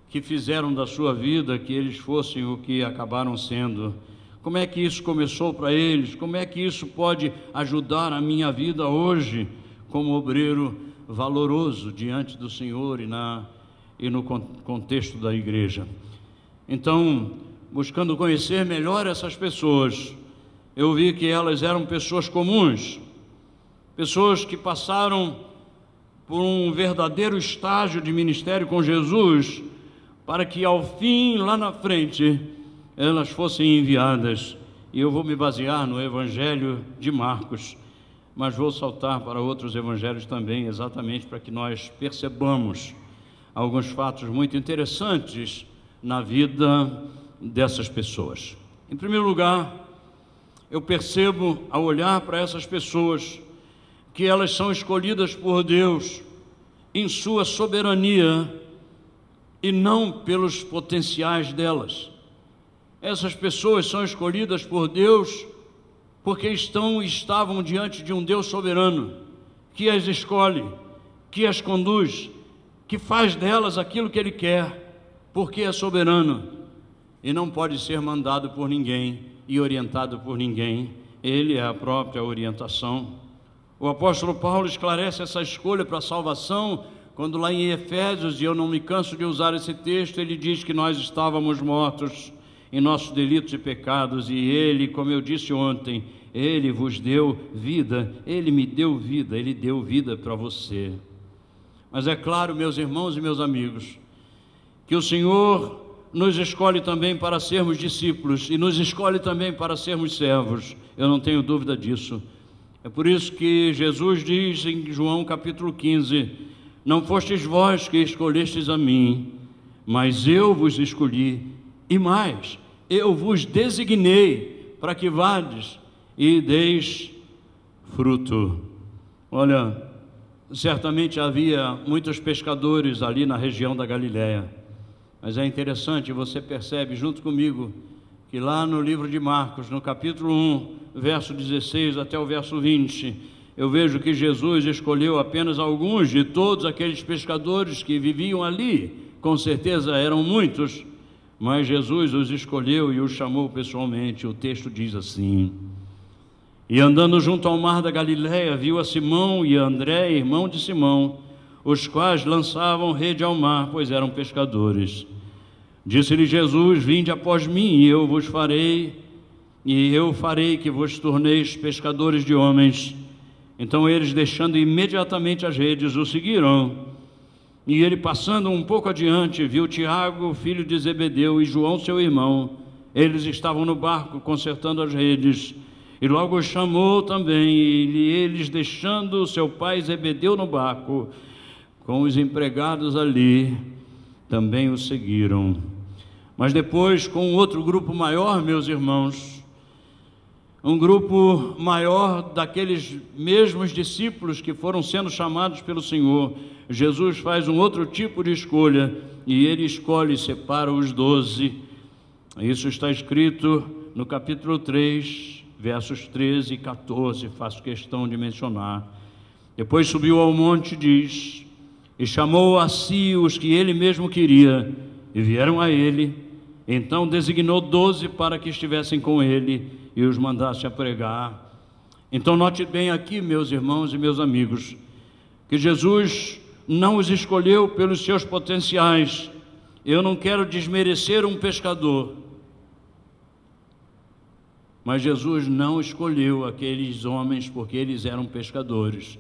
que fizeram da sua vida que eles fossem o que acabaram sendo. Como é que isso começou para eles? Como é que isso pode ajudar a minha vida hoje como obreiro valoroso diante do Senhor e no contexto da igreja? Então, buscando conhecer melhor essas pessoas, eu vi que elas eram pessoas comuns, pessoas que passaram por um verdadeiro estágio de ministério com Jesus, para que ao fim, lá na frente, elas fossem enviadas. E eu vou me basear no Evangelho de Marcos, mas vou saltar para outros evangelhos também, exatamente para que nós percebamos alguns fatos muito interessantes na vida dessas pessoas. Em primeiro lugar, eu percebo, ao olhar para essas pessoas, que elas são escolhidas por Deus em sua soberania e não pelos potenciais delas. Essas pessoas são escolhidas por Deus porque estavam diante de um Deus soberano, que as escolhe, que as conduz, que faz delas aquilo que Ele quer, porque é soberano e não pode ser mandado por ninguém e orientado por ninguém. Ele é a própria orientação. O apóstolo Paulo esclarece essa escolha para a salvação, quando lá em Efésios, e eu não me canso de usar esse texto, ele diz que nós estávamos mortos em nossos delitos e pecados, e Ele, como eu disse ontem, Ele vos deu vida, Ele me deu vida, Ele deu vida para você. Mas é claro, meus irmãos e meus amigos, que o Senhor nos escolhe também para sermos discípulos, e nos escolhe também para sermos servos, eu não tenho dúvida disso. É por isso que Jesus diz em João capítulo 15, não fostes vós que escolhestes a mim, mas eu vos escolhi, e mais, eu vos designei para que vades e deis fruto. Olha, certamente havia muitos pescadores ali na região da Galileia, mas é interessante, você percebe junto comigo, que lá no livro de Marcos, no capítulo 1, verso 16 até o verso 20, eu vejo que Jesus escolheu apenas alguns de todos aqueles pescadores que viviam ali, com certeza eram muitos, mas Jesus os escolheu e os chamou pessoalmente. O texto diz assim: e andando junto ao mar da Galileia, viu a Simão e a André, irmão de Simão, os quais lançavam rede ao mar, pois eram pescadores. Disse-lhe Jesus: vinde após mim, e eu farei que vos torneis pescadores de homens. Então eles, deixando imediatamente as redes, o seguiram. E ele, passando um pouco adiante, viu Tiago, filho de Zebedeu, e João, seu irmão. Eles estavam no barco, consertando as redes. E logo os chamou também, e eles, deixando seu pai Zebedeu no barco, com os empregados ali, também o seguiram. Mas depois, com outro grupo maior, meus irmãos, um grupo maior daqueles mesmos discípulos que foram sendo chamados pelo Senhor, Jesus faz um outro tipo de escolha, e Ele escolhe e separa os 12. Isso está escrito no capítulo 3, versos 13 e 14, faço questão de mencionar. Depois subiu ao monte, diz, e chamou a si os que Ele mesmo queria, e vieram a Ele. Então designou 12 para que estivessem com Ele e os mandasse a pregar. Então note bem aqui, meus irmãos e meus amigos, que Jesus não os escolheu pelos seus potenciais. Eu não quero desmerecer um pescador, mas Jesus não escolheu aqueles homens porque eles eram pescadores.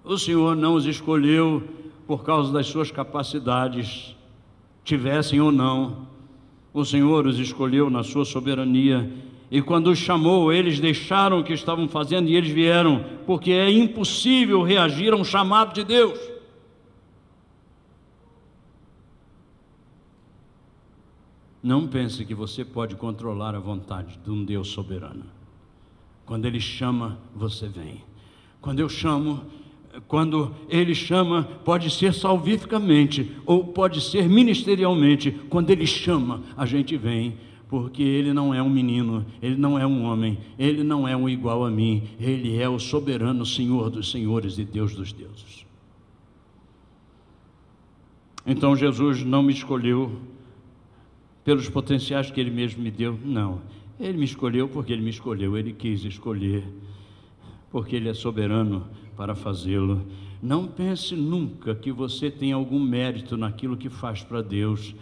O Senhor não os escolheu por causa das suas capacidades, tivessem ou não. O Senhor os escolheu na sua soberania, e quando os chamou, eles deixaram o que estavam fazendo e eles vieram, porque é impossível reagir a um chamado de Deus. Não pense que você pode controlar a vontade de um Deus soberano. Quando Ele chama, você vem. Quando Ele chama, pode ser salvificamente ou pode ser ministerialmente. Quando Ele chama, a gente vem, porque Ele não é um menino, Ele não é um homem, Ele não é um igual a mim, Ele é o soberano Senhor dos senhores e Deus dos deuses. Então Jesus não me escolheu pelos potenciais que Ele mesmo me deu, não. Ele me escolheu porque Ele me escolheu, Ele quis escolher, porque Ele é soberano para fazê-lo. Não pense nunca que você tem algum mérito naquilo que faz para Deus.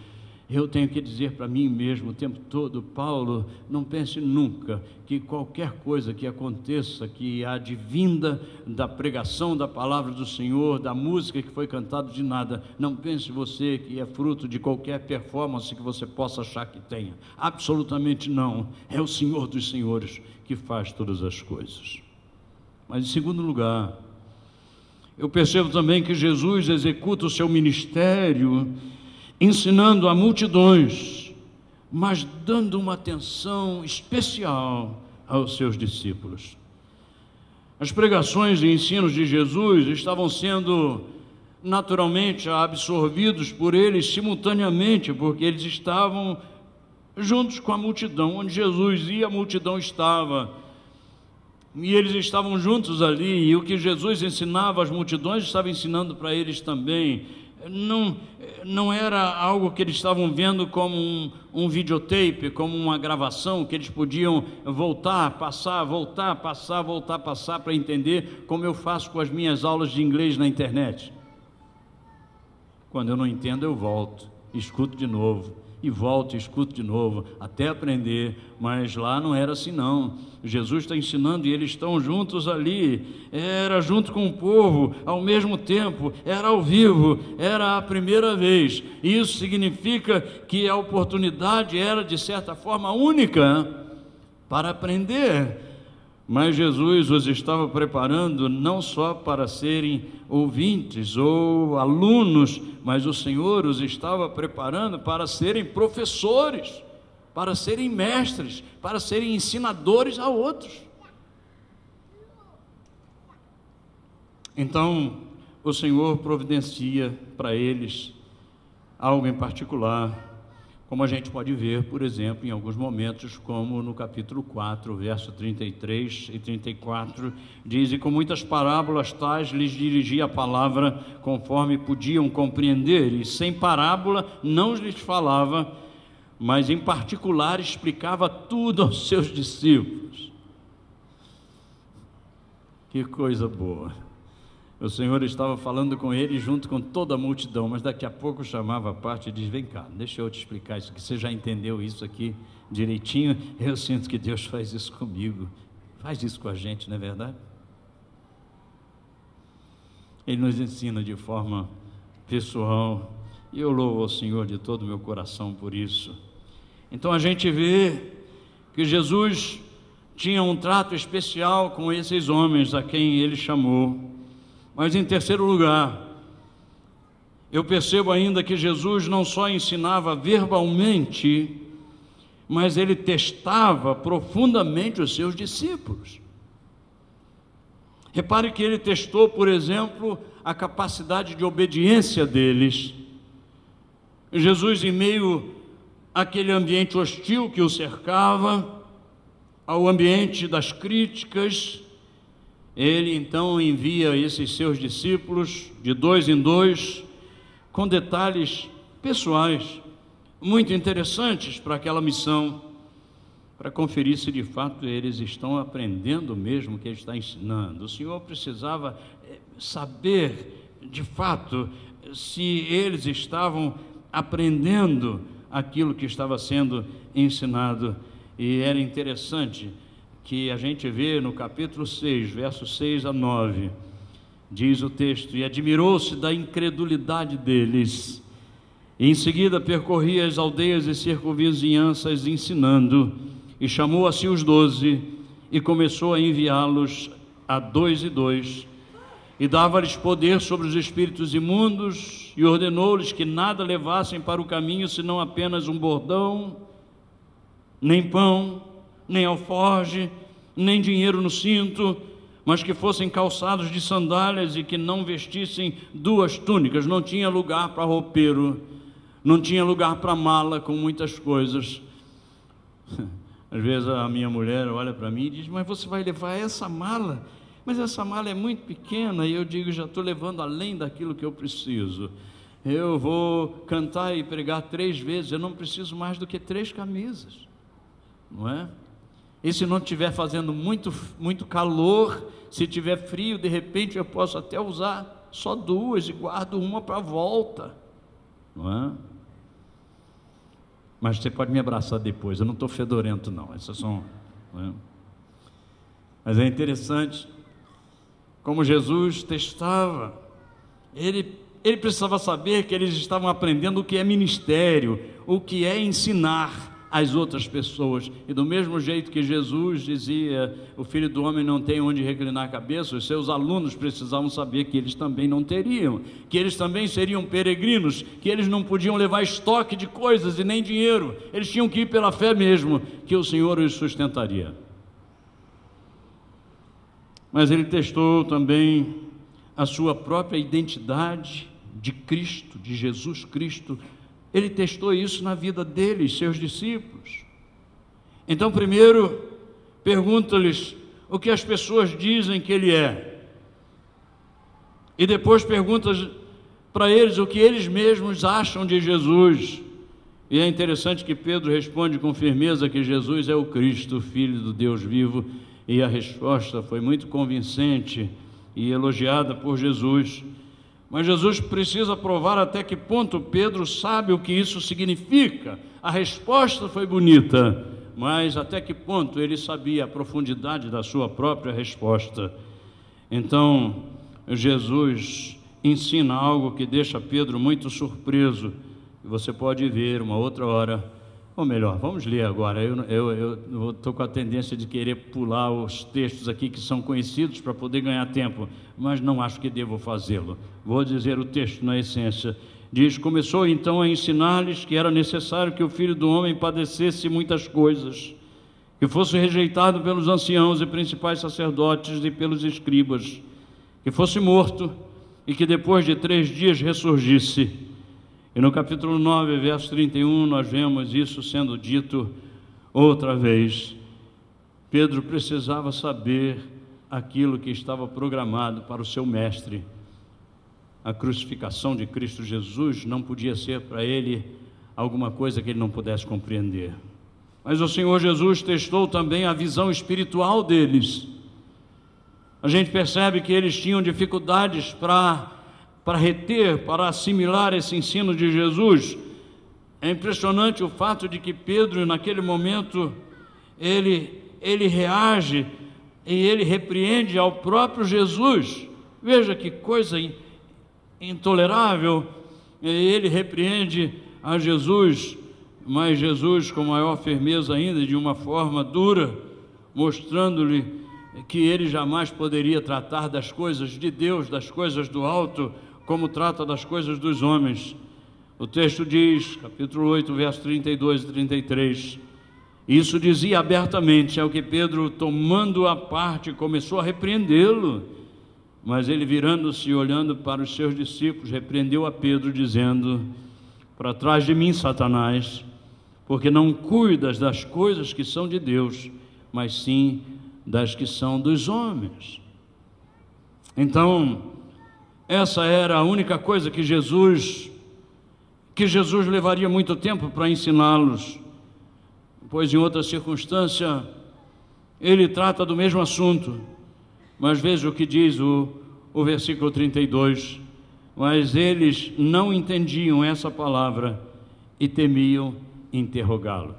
Eu tenho que dizer para mim mesmo o tempo todo, Paulo, não pense nunca que qualquer coisa que aconteça, que advinda da pregação da palavra do Senhor, da música que foi cantada, de nada, não pense você que é fruto de qualquer performance que você possa achar que tenha. Absolutamente não. É o Senhor dos senhores que faz todas as coisas. Mas em segundo lugar, eu percebo também que Jesus executa o seu ministério ensinando a multidões, mas dando uma atenção especial aos seus discípulos. As pregações e ensinos de Jesus estavam sendo naturalmente absorvidos por eles simultaneamente, porque eles estavam juntos com a multidão. Onde Jesus ia, a multidão estava, e eles estavam juntos ali, e o que Jesus ensinava às multidões, estava ensinando para eles também. Não era algo que eles estavam vendo como um videotape, como uma gravação, que eles podiam voltar, passar para entender, como eu faço com as minhas aulas de inglês na internet. Quando eu não entendo, eu volto, escuto de novo, e volto e escuto de novo, até aprender. Mas lá não era assim não. Jesus está ensinando e eles estão juntos ali, era junto com o povo, ao mesmo tempo, era ao vivo, era a primeira vez. Isso significa que a oportunidade era, de certa forma, única para aprender. Mas Jesus os estava preparando não só para serem ouvintes ou alunos, mas o Senhor os estava preparando para serem professores, para serem mestres, para serem ensinadores a outros. Então, o Senhor providencia para eles algo em particular, como a gente pode ver, por exemplo, em alguns momentos, como no capítulo 4, verso 33 e 34, diz: e com muitas parábolas tais lhes dirigia a palavra, conforme podiam compreender, e sem parábola não lhes falava, mas em particular explicava tudo aos seus discípulos. Que coisa boa! O Senhor estava falando com ele junto com toda a multidão, mas daqui a pouco chamava a parte e diz: vem cá, deixa eu te explicar isso, que você já entendeu isso aqui direitinho. Eu sinto que Deus faz isso comigo, faz isso com a gente, não é verdade? Ele nos ensina de forma pessoal, e eu louvo ao Senhor de todo o meu coração por isso. Então a gente vê que Jesus tinha um trato especial com esses homens a quem ele chamou. Mas em terceiro lugar, eu percebo ainda que Jesus não só ensinava verbalmente, mas ele testava profundamente os seus discípulos. Repare que ele testou, por exemplo, a capacidade de obediência deles. Jesus, em meio àquele ambiente hostil que o cercava, ao ambiente das críticas, ele então envia esses seus discípulos de 2 em 2, com detalhes pessoais muito interessantes para aquela missão, para conferir se de fato eles estão aprendendo mesmo o que ele está ensinando. O Senhor precisava saber de fato se eles estavam aprendendo aquilo que estava sendo ensinado. E era interessante que a gente vê no capítulo 6, versos 6 a 9, diz o texto: e admirou-se da incredulidade deles, e em seguida percorria as aldeias e circunvizinhanças ensinando, e chamou a si os 12, e começou a enviá-los a 2 e 2, e dava-lhes poder sobre os espíritos imundos, e ordenou-lhes que nada levassem para o caminho, senão apenas um bordão, nem pão, nem alforge, nem dinheiro no cinto, mas que fossem calçados de sandálias e que não vestissem 2 túnicas. Não tinha lugar para roupeiro, não tinha lugar para mala com muitas coisas. Às vezes a minha mulher olha para mim e diz: mas você vai levar essa mala? Mas essa mala é muito pequena. E eu digo: já estou levando além daquilo que eu preciso. Eu vou cantar e pregar 3 vezes, eu não preciso mais do que 3 camisas, não é? E se não estiver fazendo muito calor, se tiver frio, de repente eu posso até usar só 2 e guardo uma para a volta, não é? Mas você pode me abraçar depois, eu não estou fedorento não, essas são, não é? Mas é interessante como Jesus testava. Ele precisava saber que eles estavam aprendendo o que é ministério, o que é ensinar as outras pessoas. E do mesmo jeito que Jesus dizia: o Filho do Homem não tem onde reclinar a cabeça, os seus alunos precisavam saber que eles também não teriam, que eles também seriam peregrinos, que eles não podiam levar estoque de coisas e nem dinheiro, eles tinham que ir pela fé mesmo, que o Senhor os sustentaria. Mas ele testou também a sua própria identidade de Cristo, de Jesus Cristo. Ele testou isso na vida deles, seus discípulos. Então, primeiro, pergunta-lhes o que as pessoas dizem que ele é. E depois pergunta para eles o que eles mesmos acham de Jesus. E é interessante que Pedro responde com firmeza que Jesus é o Cristo, o Filho do Deus vivo, e a resposta foi muito convincente e elogiada por Jesus. Mas Jesus precisa provar até que ponto Pedro sabe o que isso significa. A resposta foi bonita, mas até que ponto ele sabia a profundidade da sua própria resposta. Então, Jesus ensina algo que deixa Pedro muito surpreso. Você pode ver uma outra hora, ou melhor, vamos ler agora. Eu estou com a tendência de querer pular os textos aqui que são conhecidos para poder ganhar tempo, mas não acho que devo fazê-lo. Vou dizer o texto na essência. Diz: começou então a ensinar-lhes que era necessário que o Filho do Homem padecesse muitas coisas, que fosse rejeitado pelos anciãos e principais sacerdotes e pelos escribas, que fosse morto e que depois de 3 dias ressurgisse. E no capítulo 9, verso 31, nós vemos isso sendo dito outra vez. Pedro precisava saber aquilo que estava programado para o seu mestre. A crucificação de Cristo Jesus não podia ser para ele alguma coisa que ele não pudesse compreender. Mas o Senhor Jesus testou também a visão espiritual deles. A gente percebe que eles tinham dificuldades para reter, para assimilar esse ensino de Jesus. É impressionante o fato de que Pedro, naquele momento, ele reage e ele repreende ao próprio Jesus. Veja que coisa intolerável. Ele repreende a Jesus, mas Jesus com maior firmeza ainda, de uma forma dura, mostrando-lhe que ele jamais poderia tratar das coisas de Deus, das coisas do alto, como trata das coisas dos homens. O texto diz, capítulo 8, versos 32 e 33, isso dizia abertamente, ao que Pedro, tomando a parte, começou a repreendê-lo, mas ele, virando-se e olhando para os seus discípulos, repreendeu a Pedro, dizendo: para trás de mim, Satanás, porque não cuidas das coisas que são de Deus, mas sim das que são dos homens. Então, essa era a única coisa que Jesus levaria muito tempo para ensiná-los, pois em outra circunstância ele trata do mesmo assunto. Mas veja o que diz o versículo 32, mas eles não entendiam essa palavra e temiam interrogá-lo.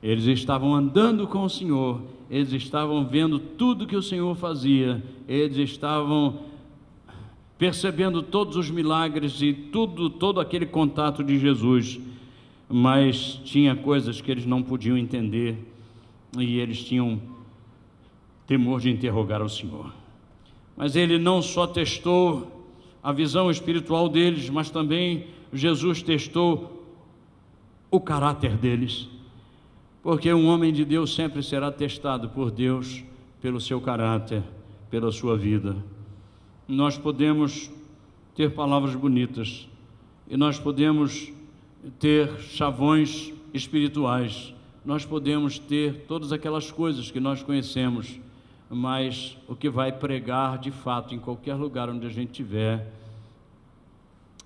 Eles estavam andando com o Senhor, eles estavam vendo tudo que o Senhor fazia, eles estavam percebendo todos os milagres e todo aquele contato de Jesus, mas tinha coisas que eles não podiam entender e eles tinham temor de interrogar o Senhor. Mas ele não só testou a visão espiritual deles, mas também Jesus testou o caráter deles, porque um homem de Deus sempre será testado por Deus pelo seu caráter, pela sua vida. Nós podemos ter palavras bonitas e nós podemos ter chavões espirituais, nós podemos ter todas aquelas coisas que nós conhecemos, mas o que vai pregar de fato em qualquer lugar onde a gente estiver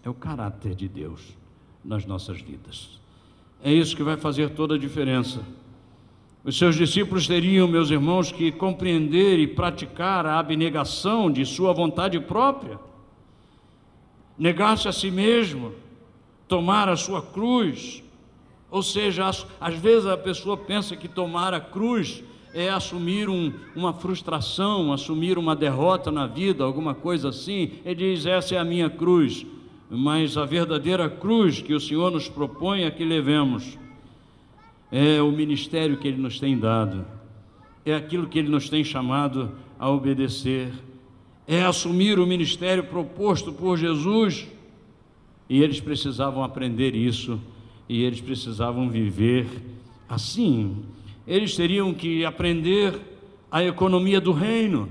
é o caráter de Deus nas nossas vidas. É isso que vai fazer toda a diferença. Os seus discípulos teriam, meus irmãos, que compreender e praticar a abnegação de sua vontade própria, negar-se a si mesmo, tomar a sua cruz. Ou seja, às vezes a pessoa pensa que tomar a cruz é assumir uma frustração, assumir uma derrota na vida, alguma coisa assim. Ele diz: essa é a minha cruz. Mas a verdadeira cruz que o Senhor nos propõe é que levemos é o ministério que Ele nos tem dado, é aquilo que Ele nos tem chamado a obedecer, é assumir o ministério proposto por Jesus. E eles precisavam aprender isso, e eles precisavam viver assim. Eles teriam que aprender a economia do reino,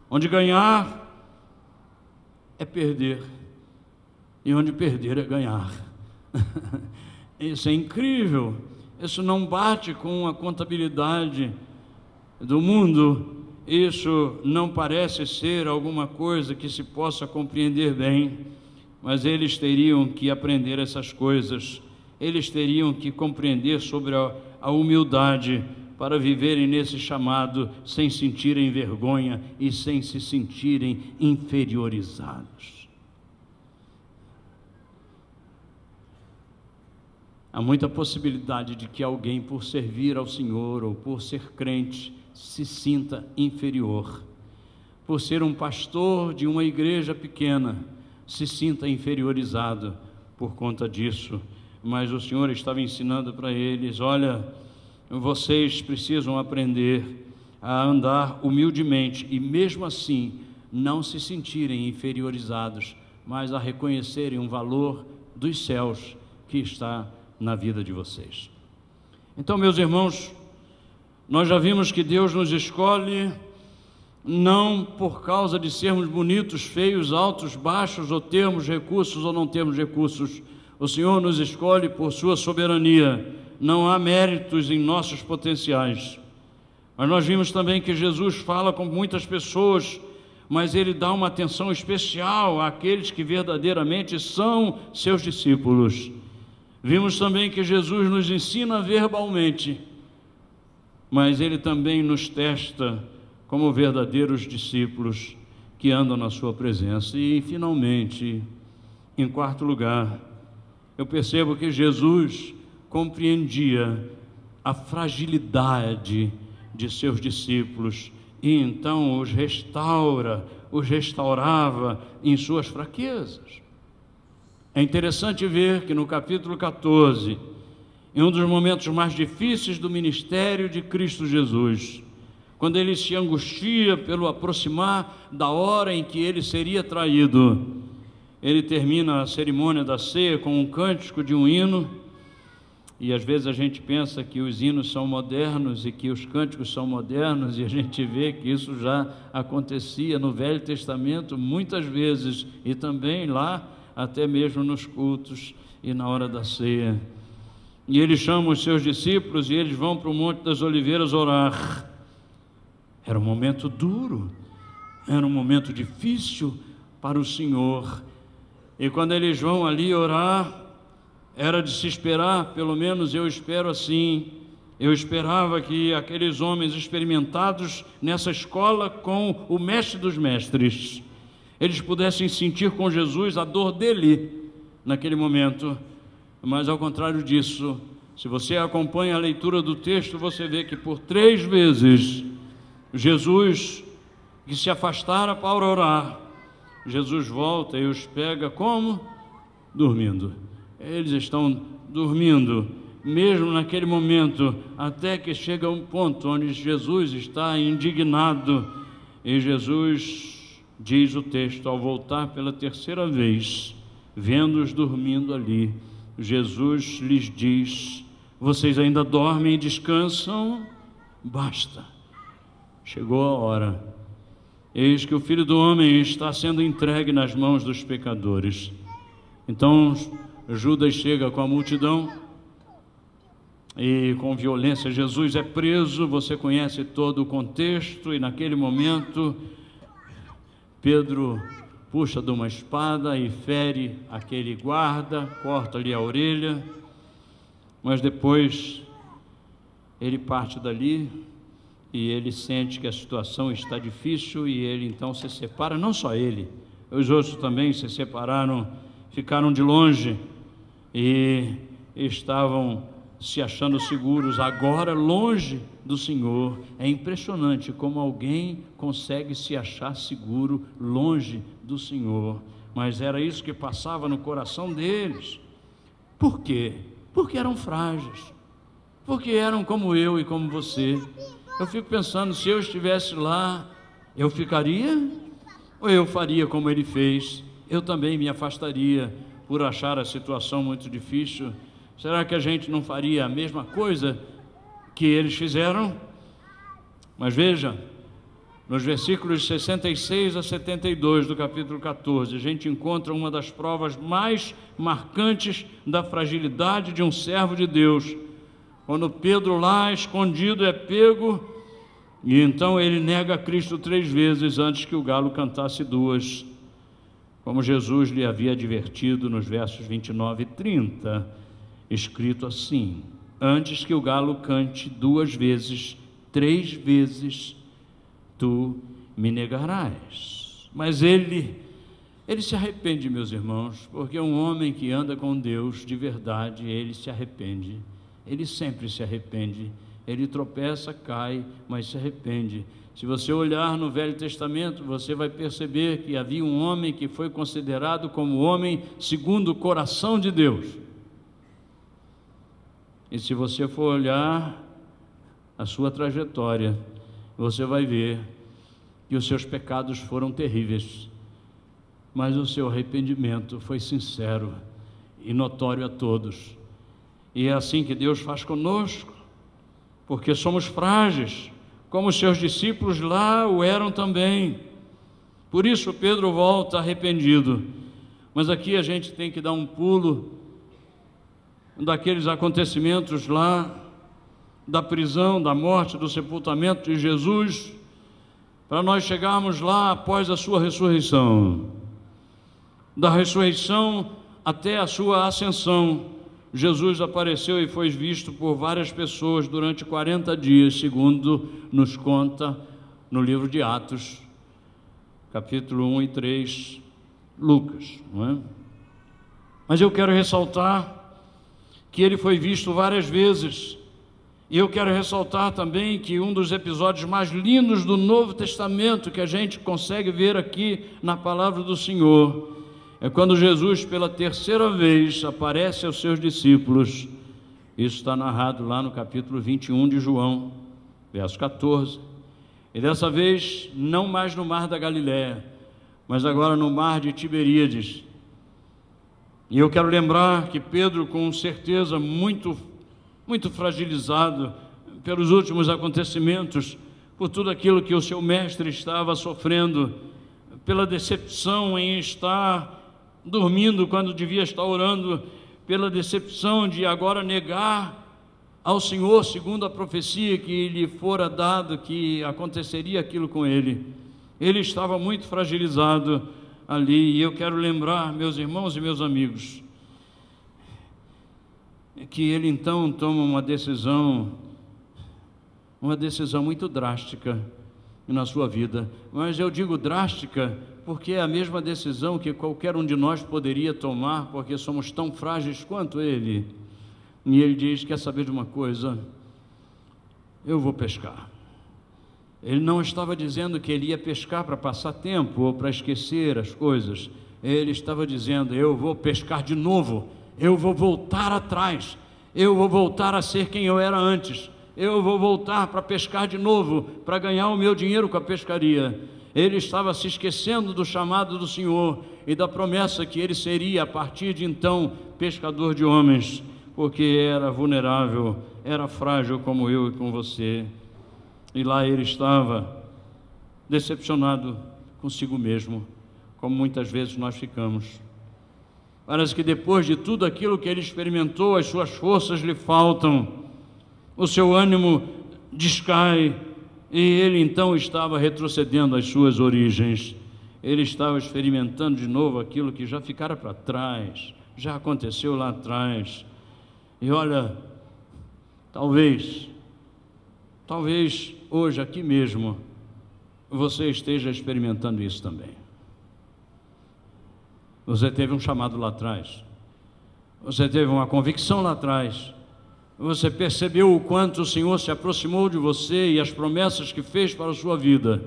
onde ganhar é perder, e onde perder é ganhar. Isso é incrível, isso não bate com a contabilidade do mundo, isso não parece ser alguma coisa que se possa compreender bem, mas eles teriam que aprender essas coisas, eles teriam que compreender sobre a humildade para viverem nesse chamado sem sentirem vergonha e sem se sentirem inferiorizados. Há muita possibilidade de que alguém, por servir ao Senhor ou por ser crente, se sinta inferior. Por ser um pastor de uma igreja pequena, se sinta inferiorizado por conta disso. Mas o Senhor estava ensinando para eles: olha, vocês precisam aprender a andar humildemente e mesmo assim não se sentirem inferiorizados, mas a reconhecerem um valor dos céus que está na vida de vocês. Então, meus irmãos, nós já vimos que Deus nos escolhe não por causa de sermos bonitos, feios, altos, baixos, ou termos recursos ou não termos recursos. O Senhor nos escolhe por sua soberania. Não há méritos em nossos potenciais. Mas nós vimos também que Jesus fala com muitas pessoas, mas Ele dá uma atenção especial àqueles que verdadeiramente são seus discípulos. Vimos também que Jesus nos ensina verbalmente, mas Ele também nos testa como verdadeiros discípulos que andam na sua presença. E, finalmente, em quarto lugar, eu percebo que Jesus compreendia a fragilidade de seus discípulos e então os restaurava em suas fraquezas. É interessante ver que no capítulo 14, em um dos momentos mais difíceis do ministério de Cristo Jesus, quando ele se angustia pelo aproximar da hora em que ele seria traído, ele termina a cerimônia da ceia com um cântico de um hino. E às vezes a gente pensa que os hinos são modernos e que os cânticos são modernos, e a gente vê que isso já acontecia no Velho Testamento muitas vezes, e também lá, até mesmo nos cultos e na hora da ceia. E ele chama os seus discípulos e eles vão para o Monte das Oliveiras orar. Era um momento duro, era um momento difícil para o Senhor. E quando eles vão ali orar, era de se esperar, pelo menos eu espero assim, eu esperava que aqueles homens experimentados nessa escola com o mestre dos mestres, eles pudessem sentir com Jesus a dor dele naquele momento. Mas ao contrário disso, se você acompanha a leitura do texto, você vê que por 3 vezes Jesus, que se afastara para orar, Jesus volta e os pega como? Dormindo. Eles estão dormindo, mesmo naquele momento, até que chega um ponto onde Jesus está indignado, e Jesus, diz o texto, ao voltar pela 3ª vez, vendo-os dormindo ali, Jesus lhes diz: vocês ainda dormem e descansam? Basta, chegou a hora. Eis que o Filho do Homem está sendo entregue nas mãos dos pecadores. Então Judas chega com a multidão e com violência Jesus é preso. Você conhece todo o contexto, e naquele momento Pedro puxa de uma espada e fere aquele guarda, corta-lhe a orelha, mas depois ele parte dali e ele sente que a situação está difícil e ele então se separa. Não só ele, os outros também se separaram, ficaram de longe e estavam se achando seguros, agora longe do Senhor. É impressionante como alguém consegue se achar seguro longe do Senhor, mas era isso que passava no coração deles. Por quê? Porque eram frágeis, porque eram como eu e como você. Eu fico pensando, se eu estivesse lá, eu ficaria? Ou eu faria como ele fez? Eu também me afastaria por achar a situação muito difícil. Será que a gente não faria a mesma coisa que eles fizeram? Mas veja, Nos versículos 66 a 72 do capítulo 14, a gente encontra uma das provas mais marcantes da fragilidade de um servo de Deus. Quando Pedro, lá escondido, é pego, e então ele nega a Cristo 3 vezes antes que o galo cantasse 2, como Jesus lhe havia advertido nos versos 29 e 30, escrito assim: antes que o galo cante 2 vezes, 3 vezes tu me negarás. Mas ele se arrepende, meus irmãos, porque um homem que anda com Deus de verdade, ele se arrepende, ele sempre se arrepende, ele tropeça, cai, mas se arrepende. Se você olhar no Velho Testamento, você vai perceber que havia um homem que foi considerado como homem segundo o coração de Deus. E se você for olhar a sua trajetória, você vai ver que os seus pecados foram terríveis, mas o seu arrependimento foi sincero e notório a todos. E é assim que Deus faz conosco, porque somos frágeis, como os seus discípulos lá o eram também. Por isso Pedro volta arrependido. Mas aqui a gente tem que dar um pulo daqueles acontecimentos lá, da prisão, da morte, do sepultamento de Jesus, para nós chegarmos lá após a sua ressurreição. Da ressurreição até a sua ascensão, Jesus apareceu e foi visto por várias pessoas durante 40 dias, segundo nos conta no livro de Atos, capítulo 1 e 3, Lucas, não é? Mas eu quero ressaltar que ele foi visto várias vezes. E eu quero ressaltar também que um dos episódios mais lindos do Novo Testamento que a gente consegue ver aqui na palavra do Senhor é quando Jesus, pela 3ª vez, aparece aos seus discípulos. Isso está narrado lá no capítulo 21 de João, verso 14. E dessa vez, não mais no mar da Galileia, mas agora no mar de Tiberíades. E eu quero lembrar que Pedro, com certeza muito fragilizado pelos últimos acontecimentos, por tudo aquilo que o seu mestre estava sofrendo, pela decepção em estar dormindo quando devia estar orando, pela decepção de agora negar ao Senhor, segundo a profecia que lhe fora dado, que aconteceria aquilo com ele. Ele estava muito fragilizado ali, e eu quero lembrar, meus irmãos e meus amigos, que ele então toma uma decisão muito drástica na sua vida. Mas eu digo drástica porque é a mesma decisão que qualquer um de nós poderia tomar, porque somos tão frágeis quanto ele. E ele diz: quer saber de uma coisa? Eu vou pescar. Ele não estava dizendo que ele ia pescar para passar tempo ou para esquecer as coisas. Ele estava dizendo: eu vou pescar de novo. Eu vou voltar atrás, eu vou voltar a ser quem eu era antes, eu vou voltar para pescar de novo, para ganhar o meu dinheiro com a pescaria. Ele estava se esquecendo do chamado do Senhor e da promessa que ele seria, a partir de então, pescador de homens, porque era vulnerável, era frágil como eu e com você. E lá ele estava decepcionado consigo mesmo, como muitas vezes nós ficamos. Parece que depois de tudo aquilo que ele experimentou, as suas forças lhe faltam, o seu ânimo descai, e ele então estava retrocedendo às suas origens. Ele estava experimentando de novo aquilo que já ficara para trás, já aconteceu lá atrás. E olha, talvez hoje aqui mesmo você esteja experimentando isso também. Você teve um chamado lá atrás, você teve uma convicção lá atrás, você percebeu o quanto o Senhor se aproximou de você e as promessas que fez para a sua vida.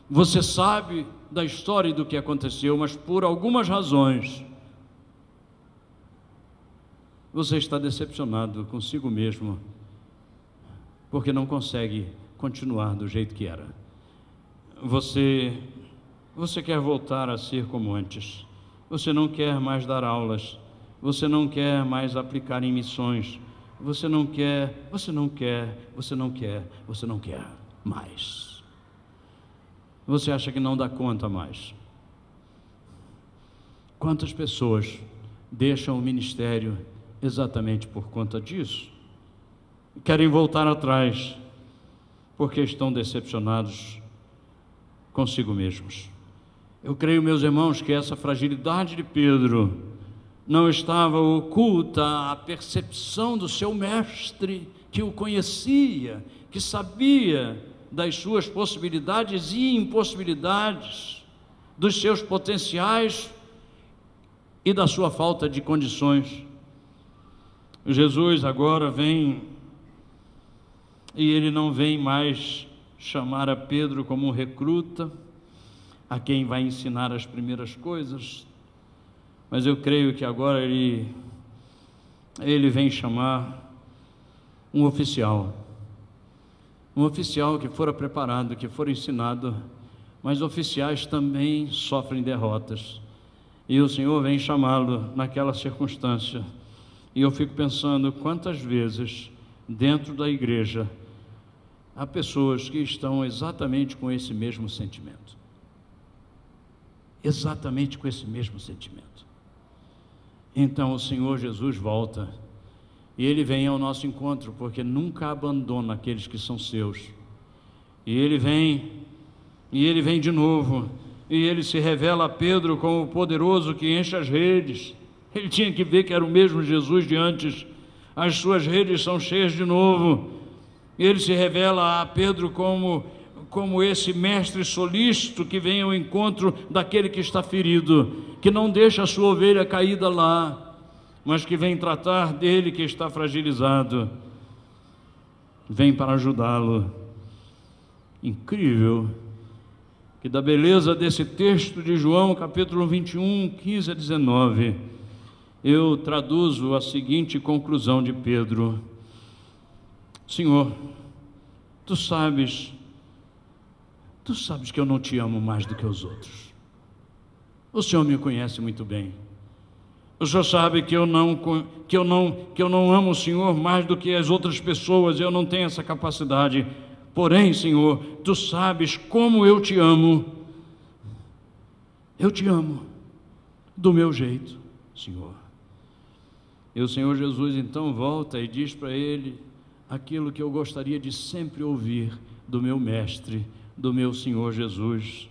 Você sabe da história e do que aconteceu, mas por algumas razões você está decepcionado consigo mesmo, porque não consegue continuar do jeito que era. Você quer voltar a ser como antes. Você não quer mais dar aulas, você não quer mais aplicar em missões, você não quer mais. você acha que não dá conta mais. Quantas pessoas deixam o ministério exatamente por conta disso? Querem voltar atrás, porque estão decepcionados consigo mesmos. Eu creio, meus irmãos, que essa fragilidade de Pedro não estava oculta à percepção do seu mestre, que o conhecia, que sabia das suas possibilidades e impossibilidades, dos seus potenciais e da sua falta de condições. Jesus agora vem, e ele não vem mais chamar a Pedro como um recruta, a quem vai ensinar as primeiras coisas, mas eu creio que agora ele vem chamar um oficial que fora preparado, que fora ensinado, mas oficiais também sofrem derrotas, e o Senhor vem chamá-lo naquela circunstância. E eu fico pensando quantas vezes dentro da igreja há pessoas que estão exatamente com esse mesmo sentimento, exatamente com esse mesmo sentimento. Então o Senhor Jesus volta, e Ele vem ao nosso encontro, porque nunca abandona aqueles que são seus, e Ele vem de novo, e Ele se revela a Pedro como o poderoso que enche as redes. Ele tinha que ver que era o mesmo Jesus de antes. As suas redes são cheias de novo. Ele se revela a Pedro como esse mestre solícito que vem ao encontro daquele que está ferido, que não deixa a sua ovelha caída lá, mas que vem tratar dele que está fragilizado, vem para ajudá-lo. Incrível que da beleza desse texto de João, capítulo 21, 15 a 19, eu traduzo a seguinte conclusão de Pedro: Senhor, tu sabes que eu não te amo mais do que os outros. O Senhor me conhece muito bem. O Senhor sabe que eu não amo o Senhor mais do que as outras pessoas. Eu não tenho essa capacidade. Porém, Senhor, tu sabes como eu te amo. Eu te amo do meu jeito, Senhor. E o Senhor Jesus então volta e diz para ele aquilo que eu gostaria de sempre ouvir do meu mestre, do meu Senhor Jesus.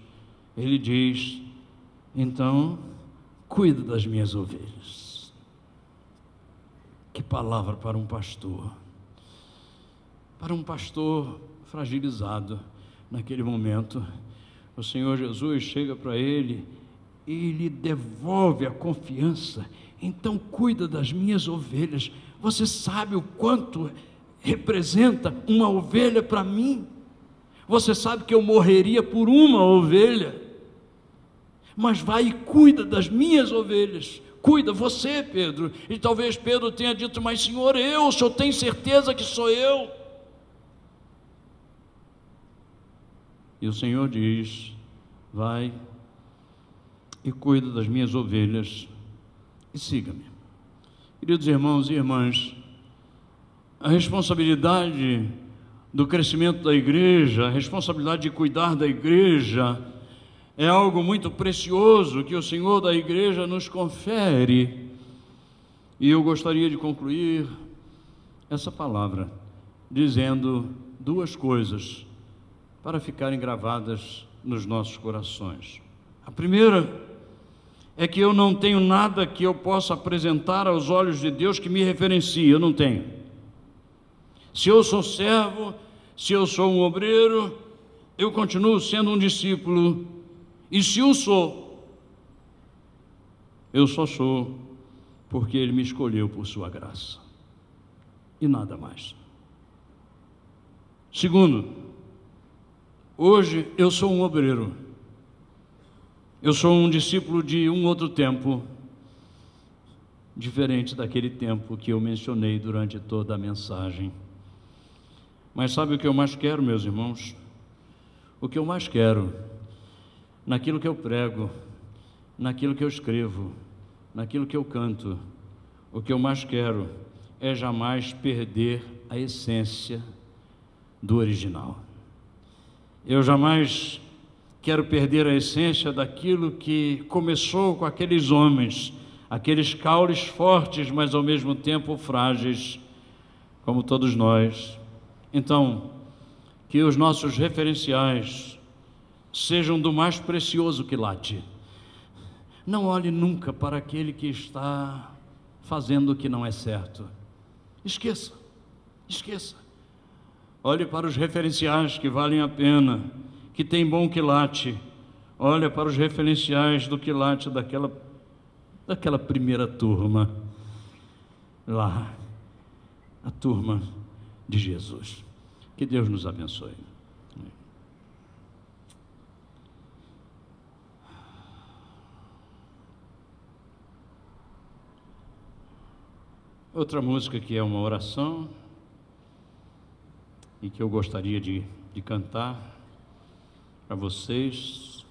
Ele diz: então, cuida das minhas ovelhas. Que palavra para um pastor fragilizado. Naquele momento, o Senhor Jesus chega para ele e lhe devolve a confiança. Então cuida das minhas ovelhas. Você sabe o quanto representa uma ovelha para mim? Você sabe que eu morreria por uma ovelha, mas vai e cuida das minhas ovelhas. Cuida você, Pedro. E talvez Pedro tenha dito: mas Senhor, o Senhor tem certeza que sou eu? E o Senhor diz: vai e cuida das minhas ovelhas e siga-me. Queridos irmãos e irmãs, a responsabilidade do crescimento da igreja, a responsabilidade de cuidar da igreja, é algo muito precioso que o Senhor da igreja nos confere. E eu gostaria de concluir essa palavra dizendo duas coisas para ficarem gravadas nos nossos corações. A primeira é que eu não tenho nada que eu possa apresentar aos olhos de Deus que me referencie. Eu não tenho. Se eu sou servo, se eu sou um obreiro, eu continuo sendo um discípulo. E se o sou, eu só sou porque Ele me escolheu por sua graça, e nada mais. Segundo, hoje eu sou um obreiro, eu sou um discípulo de um outro tempo, diferente daquele tempo que eu mencionei durante toda a mensagem. Mas sabe o que eu mais quero, meus irmãos? O que eu mais quero, naquilo que eu prego, naquilo que eu escrevo, naquilo que eu canto, o que eu mais quero é jamais perder a essência do original. Eu jamais quero perder a essência daquilo que começou com aqueles homens, aqueles caules fortes, mas ao mesmo tempo frágeis, como todos nós. Então, que os nossos referenciais sejam do mais precioso quilate. Não olhe nunca para aquele que está fazendo o que não é certo. Esqueça. Olhe para os referenciais que valem a pena, que tem bom quilate. Olha para os referenciais do quilate daquela primeira turma lá, a turma de Jesus. Que Deus nos abençoe. Outra música que é uma oração e que eu gostaria de cantar para vocês.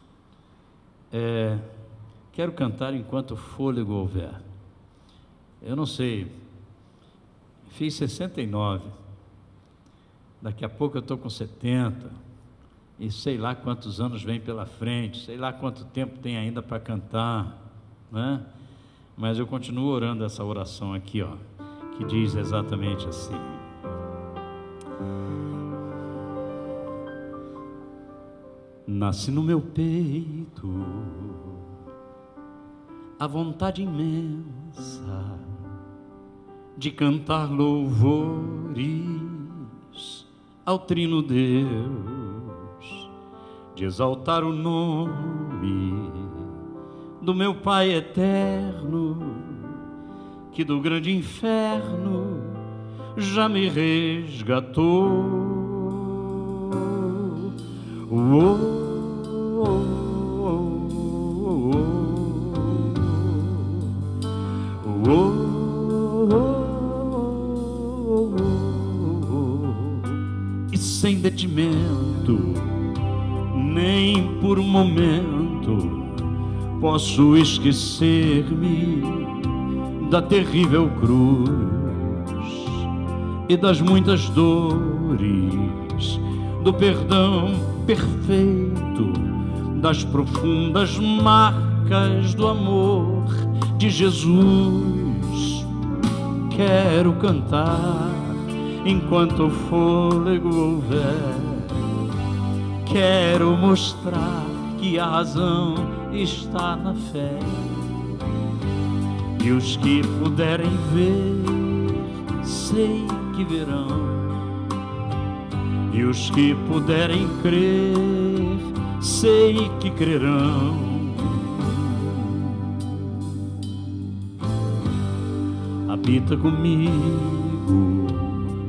Quero cantar enquanto fôlego houver. Eu não sei, fiz 69, daqui a pouco eu estou com 70, e sei lá quantos anos vem pela frente, sei lá quanto tempo tem ainda para cantar, né? Mas eu continuo orando essa oração aqui, ó, que diz exatamente assim: nasce no meu peito a vontade imensa de cantar louvores ao Trino Deus, de exaltar o nome do meu Pai eterno, que do grande inferno já me resgatou. E sem detimento, nem por um momento, posso esquecer-me da terrível cruz e das muitas dores, do perdão perfeito, das profundas marcas do amor de Jesus. Quero cantar enquanto o fôlego houver, quero mostrar que a razão está na fé, e os que puderem ver, sei que verão, e os que puderem crer, sei que crerão. Habita comigo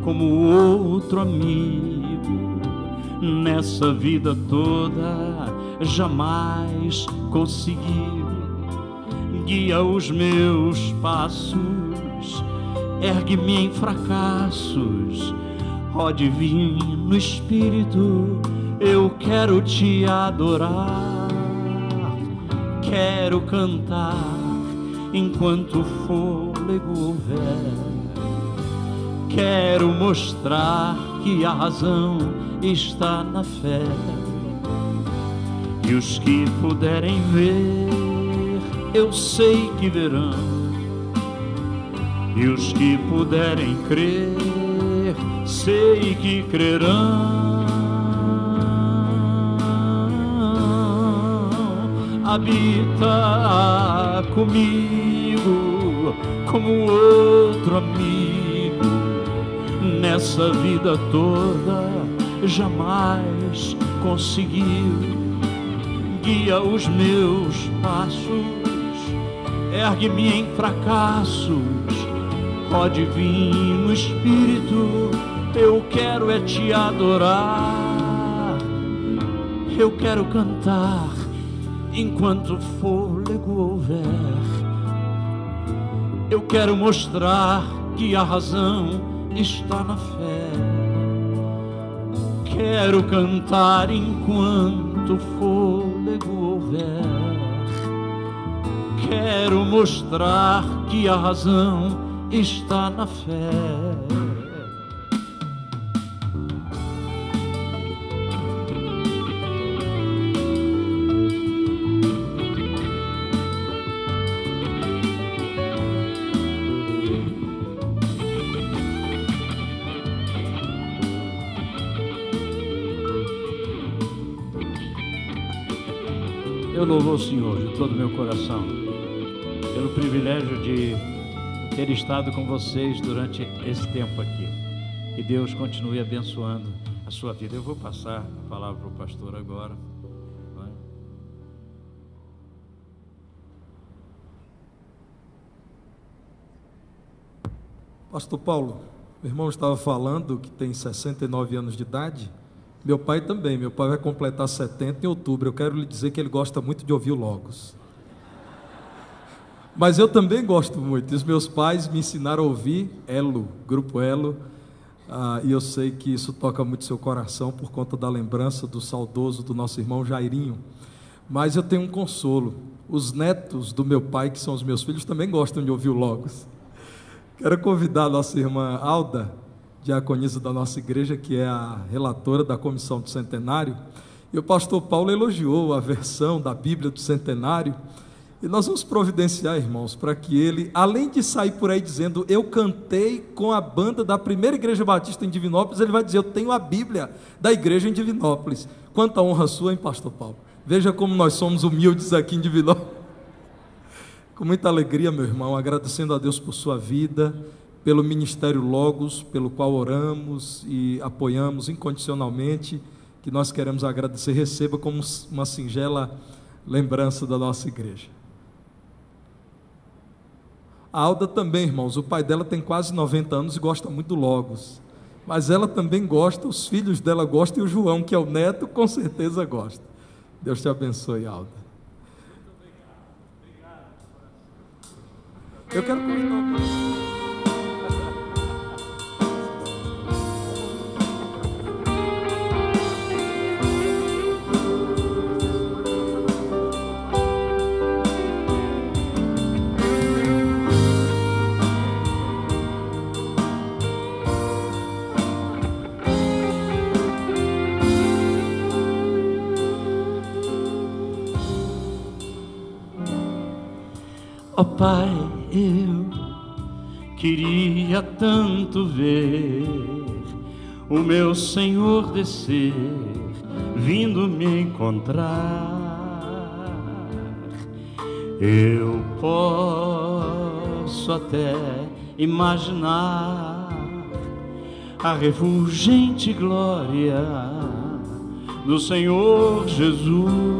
como outro amigo, nessa vida toda jamais consegui. Guia os meus passos, ergue-me em fracassos, ó divino Espírito, eu quero te adorar. Quero cantar enquanto o fôlego houver, quero mostrar que a razão está na fé, e os que puderem ver, eu sei que verão, e os que puderem crer, sei que crerão. Habita comigo como outro amigo, nessa vida toda jamais conseguiu. Guia os meus passos, ergue-me em fracassos, ó divino Espírito, eu quero é te adorar. Eu quero cantar enquanto o fôlego houver, eu quero mostrar que a razão está na fé. Quero cantar enquanto o fôlego houver, quero mostrar que a razão está na fé. Eu louvo ao Senhor de todo o meu coração pelo privilégio de ter estado com vocês durante esse tempo aqui. Que Deus continue abençoando a sua vida. Eu vou passar a palavra para o pastor agora. Pastor Paulo, meu irmão estava falando que tem 69 anos de idade. Meu pai também, meu pai vai completar 70 em outubro. Eu quero lhe dizer que ele gosta muito de ouvir o Logos. Mas eu também gosto muito. E os meus pais me ensinaram a ouvir Elo, Grupo Elo, e eu sei que isso toca muito seu coração por conta da lembrança do saudoso do nosso irmão Jairinho. Mas eu tenho um consolo. Os netos do meu pai, que são os meus filhos, também gostam de ouvir o Logos. Quero convidar a nossa irmã Alda, diaconisa da nossa igreja, que é a relatora da comissão do centenário, e o pastor Paulo elogiou a versão da Bíblia do centenário, e nós vamos providenciar, irmãos, para que ele, além de sair por aí dizendo, eu cantei com a banda da primeira igreja batista em Divinópolis, ele vai dizer, eu tenho a Bíblia da igreja em Divinópolis. Quanta honra sua, hein, pastor Paulo? Veja como nós somos humildes aqui em Divinópolis. Com muita alegria, meu irmão, agradecendo a Deus por sua vida, pelo Ministério Logos, pelo qual oramos e apoiamos incondicionalmente, que nós queremos agradecer, receba como uma singela lembrança da nossa igreja. A Alda também, irmãos, o pai dela tem quase 90 anos e gosta muito do Logos, mas ela também gosta, os filhos dela gostam, e o João, que é o neto, com certeza gosta. Deus te abençoe, Alda. Eu quero convidar Ó Pai, eu queria tanto ver o meu Senhor descer, vindo me encontrar. Eu posso até imaginar a refulgente glória do Senhor Jesus,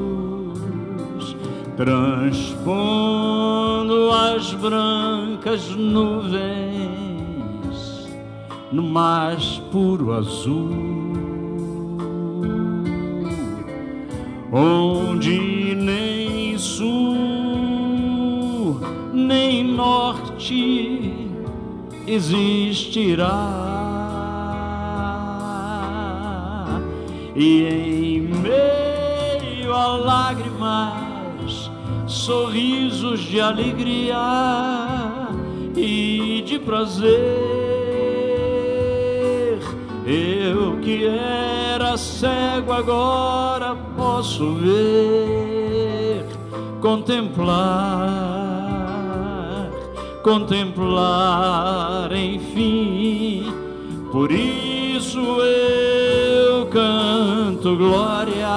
transpondo as brancas nuvens no mais puro azul, onde nem sul nem norte existirá, e em meio a lágrimas, sorrisos de alegria e de prazer, eu que era cego agora posso ver, contemplar, enfim. Por isso eu canto glória,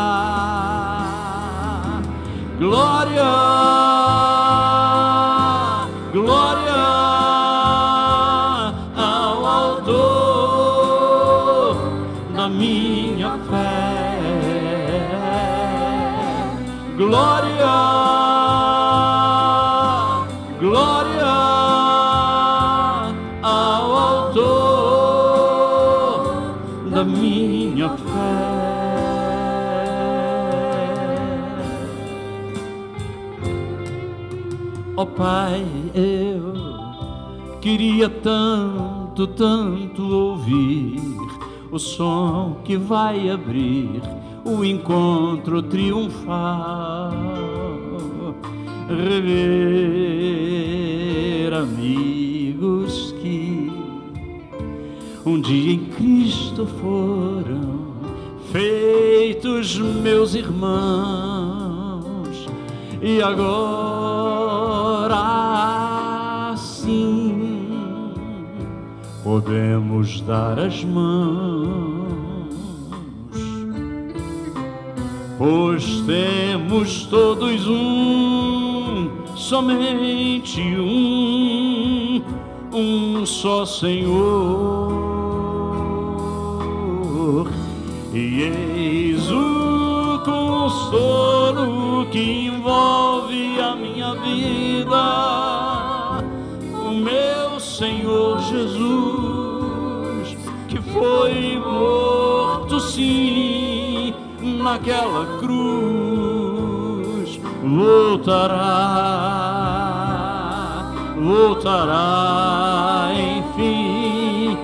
glória, glória ao autor da minha fé, glória, glória ao autor da minha fé. Ó Pai, eu queria tanto, tanto ouvir o som que vai abrir o encontro triunfal, rever amigos que um dia em Cristo foram feitos meus irmãos, e agora sim podemos dar as mãos. pois temos todos somente um só Senhor, e eis o consolo que envolve a minha vida, o meu Senhor Jesus, que foi morto sim naquela cruz, voltará enfim.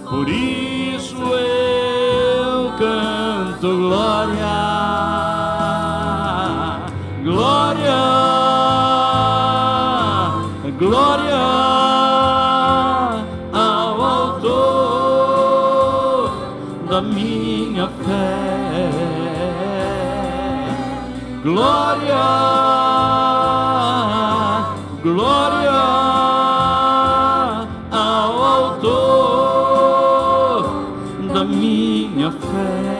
Por isso eu canto glória, glória, glória ao autor da minha fé, glória, glória ao autor da minha fé.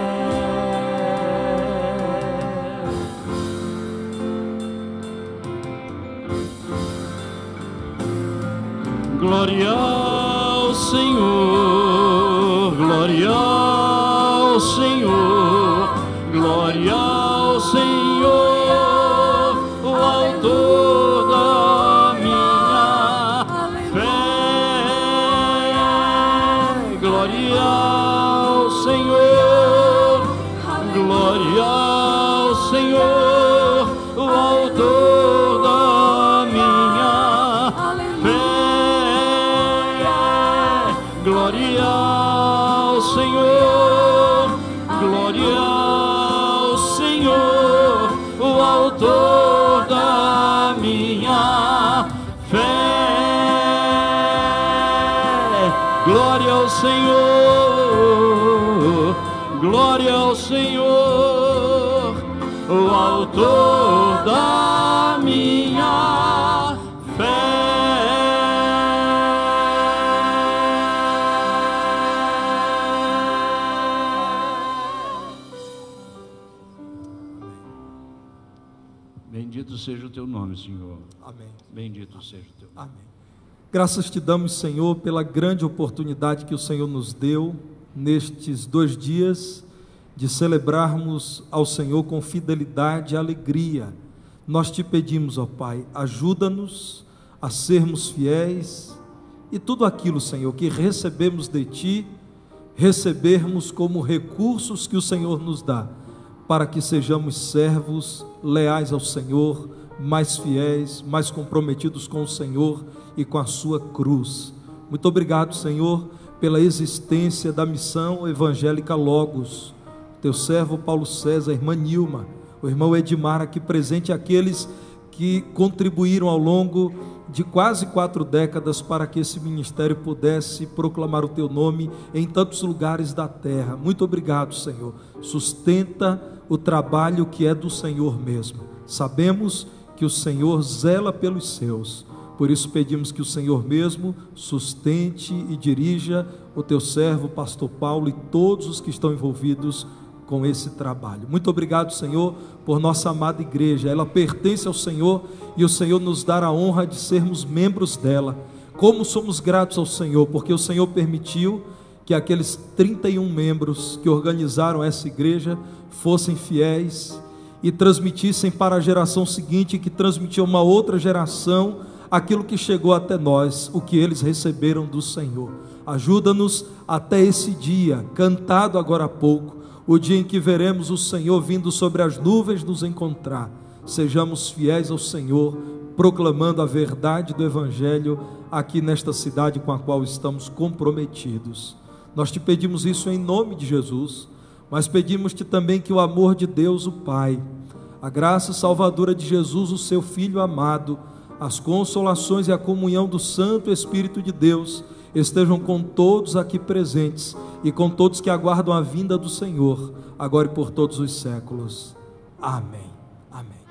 Glória ao Senhor, glória ao Senhor, glória ao Senhor, o autor da minha fé. Glória ao Senhor, glória ao Senhor, o autor da minha fé. Glória ao Senhor, glória ao Senhor, o autor da minha fé. Glória ao Senhor, glória ao Senhor, o autor da minha fé. Bendito seja o teu nome, Senhor. Amém. Bendito seja o teu nome. Amém. Graças te damos, Senhor, pela grande oportunidade que o Senhor nos deu nestes 2 dias de celebrarmos ao Senhor com fidelidade e alegria. Nós te pedimos, ó Pai, ajuda-nos a sermos fiéis e tudo aquilo, Senhor, que recebemos de Ti, recebermos como recursos que o Senhor nos dá, para que sejamos servos leais ao Senhor, mais fiéis, mais comprometidos com o Senhor e com a sua cruz. Muito obrigado, Senhor, pela existência da missão evangélica Logos, teu servo Paulo César, a irmã Nilma, o irmão Edmar aqui presente, aqueles que contribuíram ao longo de quase 4 décadas para que esse ministério pudesse proclamar o teu nome em tantos lugares da terra. Muito obrigado, Senhor. Sustenta o trabalho que é do Senhor mesmo. Sabemos que o Senhor zela pelos seus. Por isso pedimos que o Senhor mesmo sustente e dirija o teu servo, pastor Paulo, e todos os que estão envolvidos com esse trabalho. Muito obrigado, Senhor, por nossa amada igreja. Ela pertence ao Senhor e o Senhor nos dá a honra de sermos membros dela. Como somos gratos ao Senhor, porque o Senhor permitiu que aqueles 31 membros que organizaram essa igreja fossem fiéis e transmitissem para a geração seguinte, que transmitiu a uma outra geração aquilo que chegou até nós, o que eles receberam do Senhor. Ajuda-nos até esse dia, cantado agora há pouco, o dia em que veremos o Senhor vindo sobre as nuvens nos encontrar. Sejamos fiéis ao Senhor, proclamando a verdade do Evangelho aqui nesta cidade com a qual estamos comprometidos. Nós te pedimos isso em nome de Jesus, mas pedimos-te também que o amor de Deus, o Pai, a graça salvadora de Jesus, o seu Filho amado, as consolações e a comunhão do Santo Espírito de Deus estejam com todos aqui presentes e com todos que aguardam a vinda do Senhor, agora e por todos os séculos. Amém. Amém.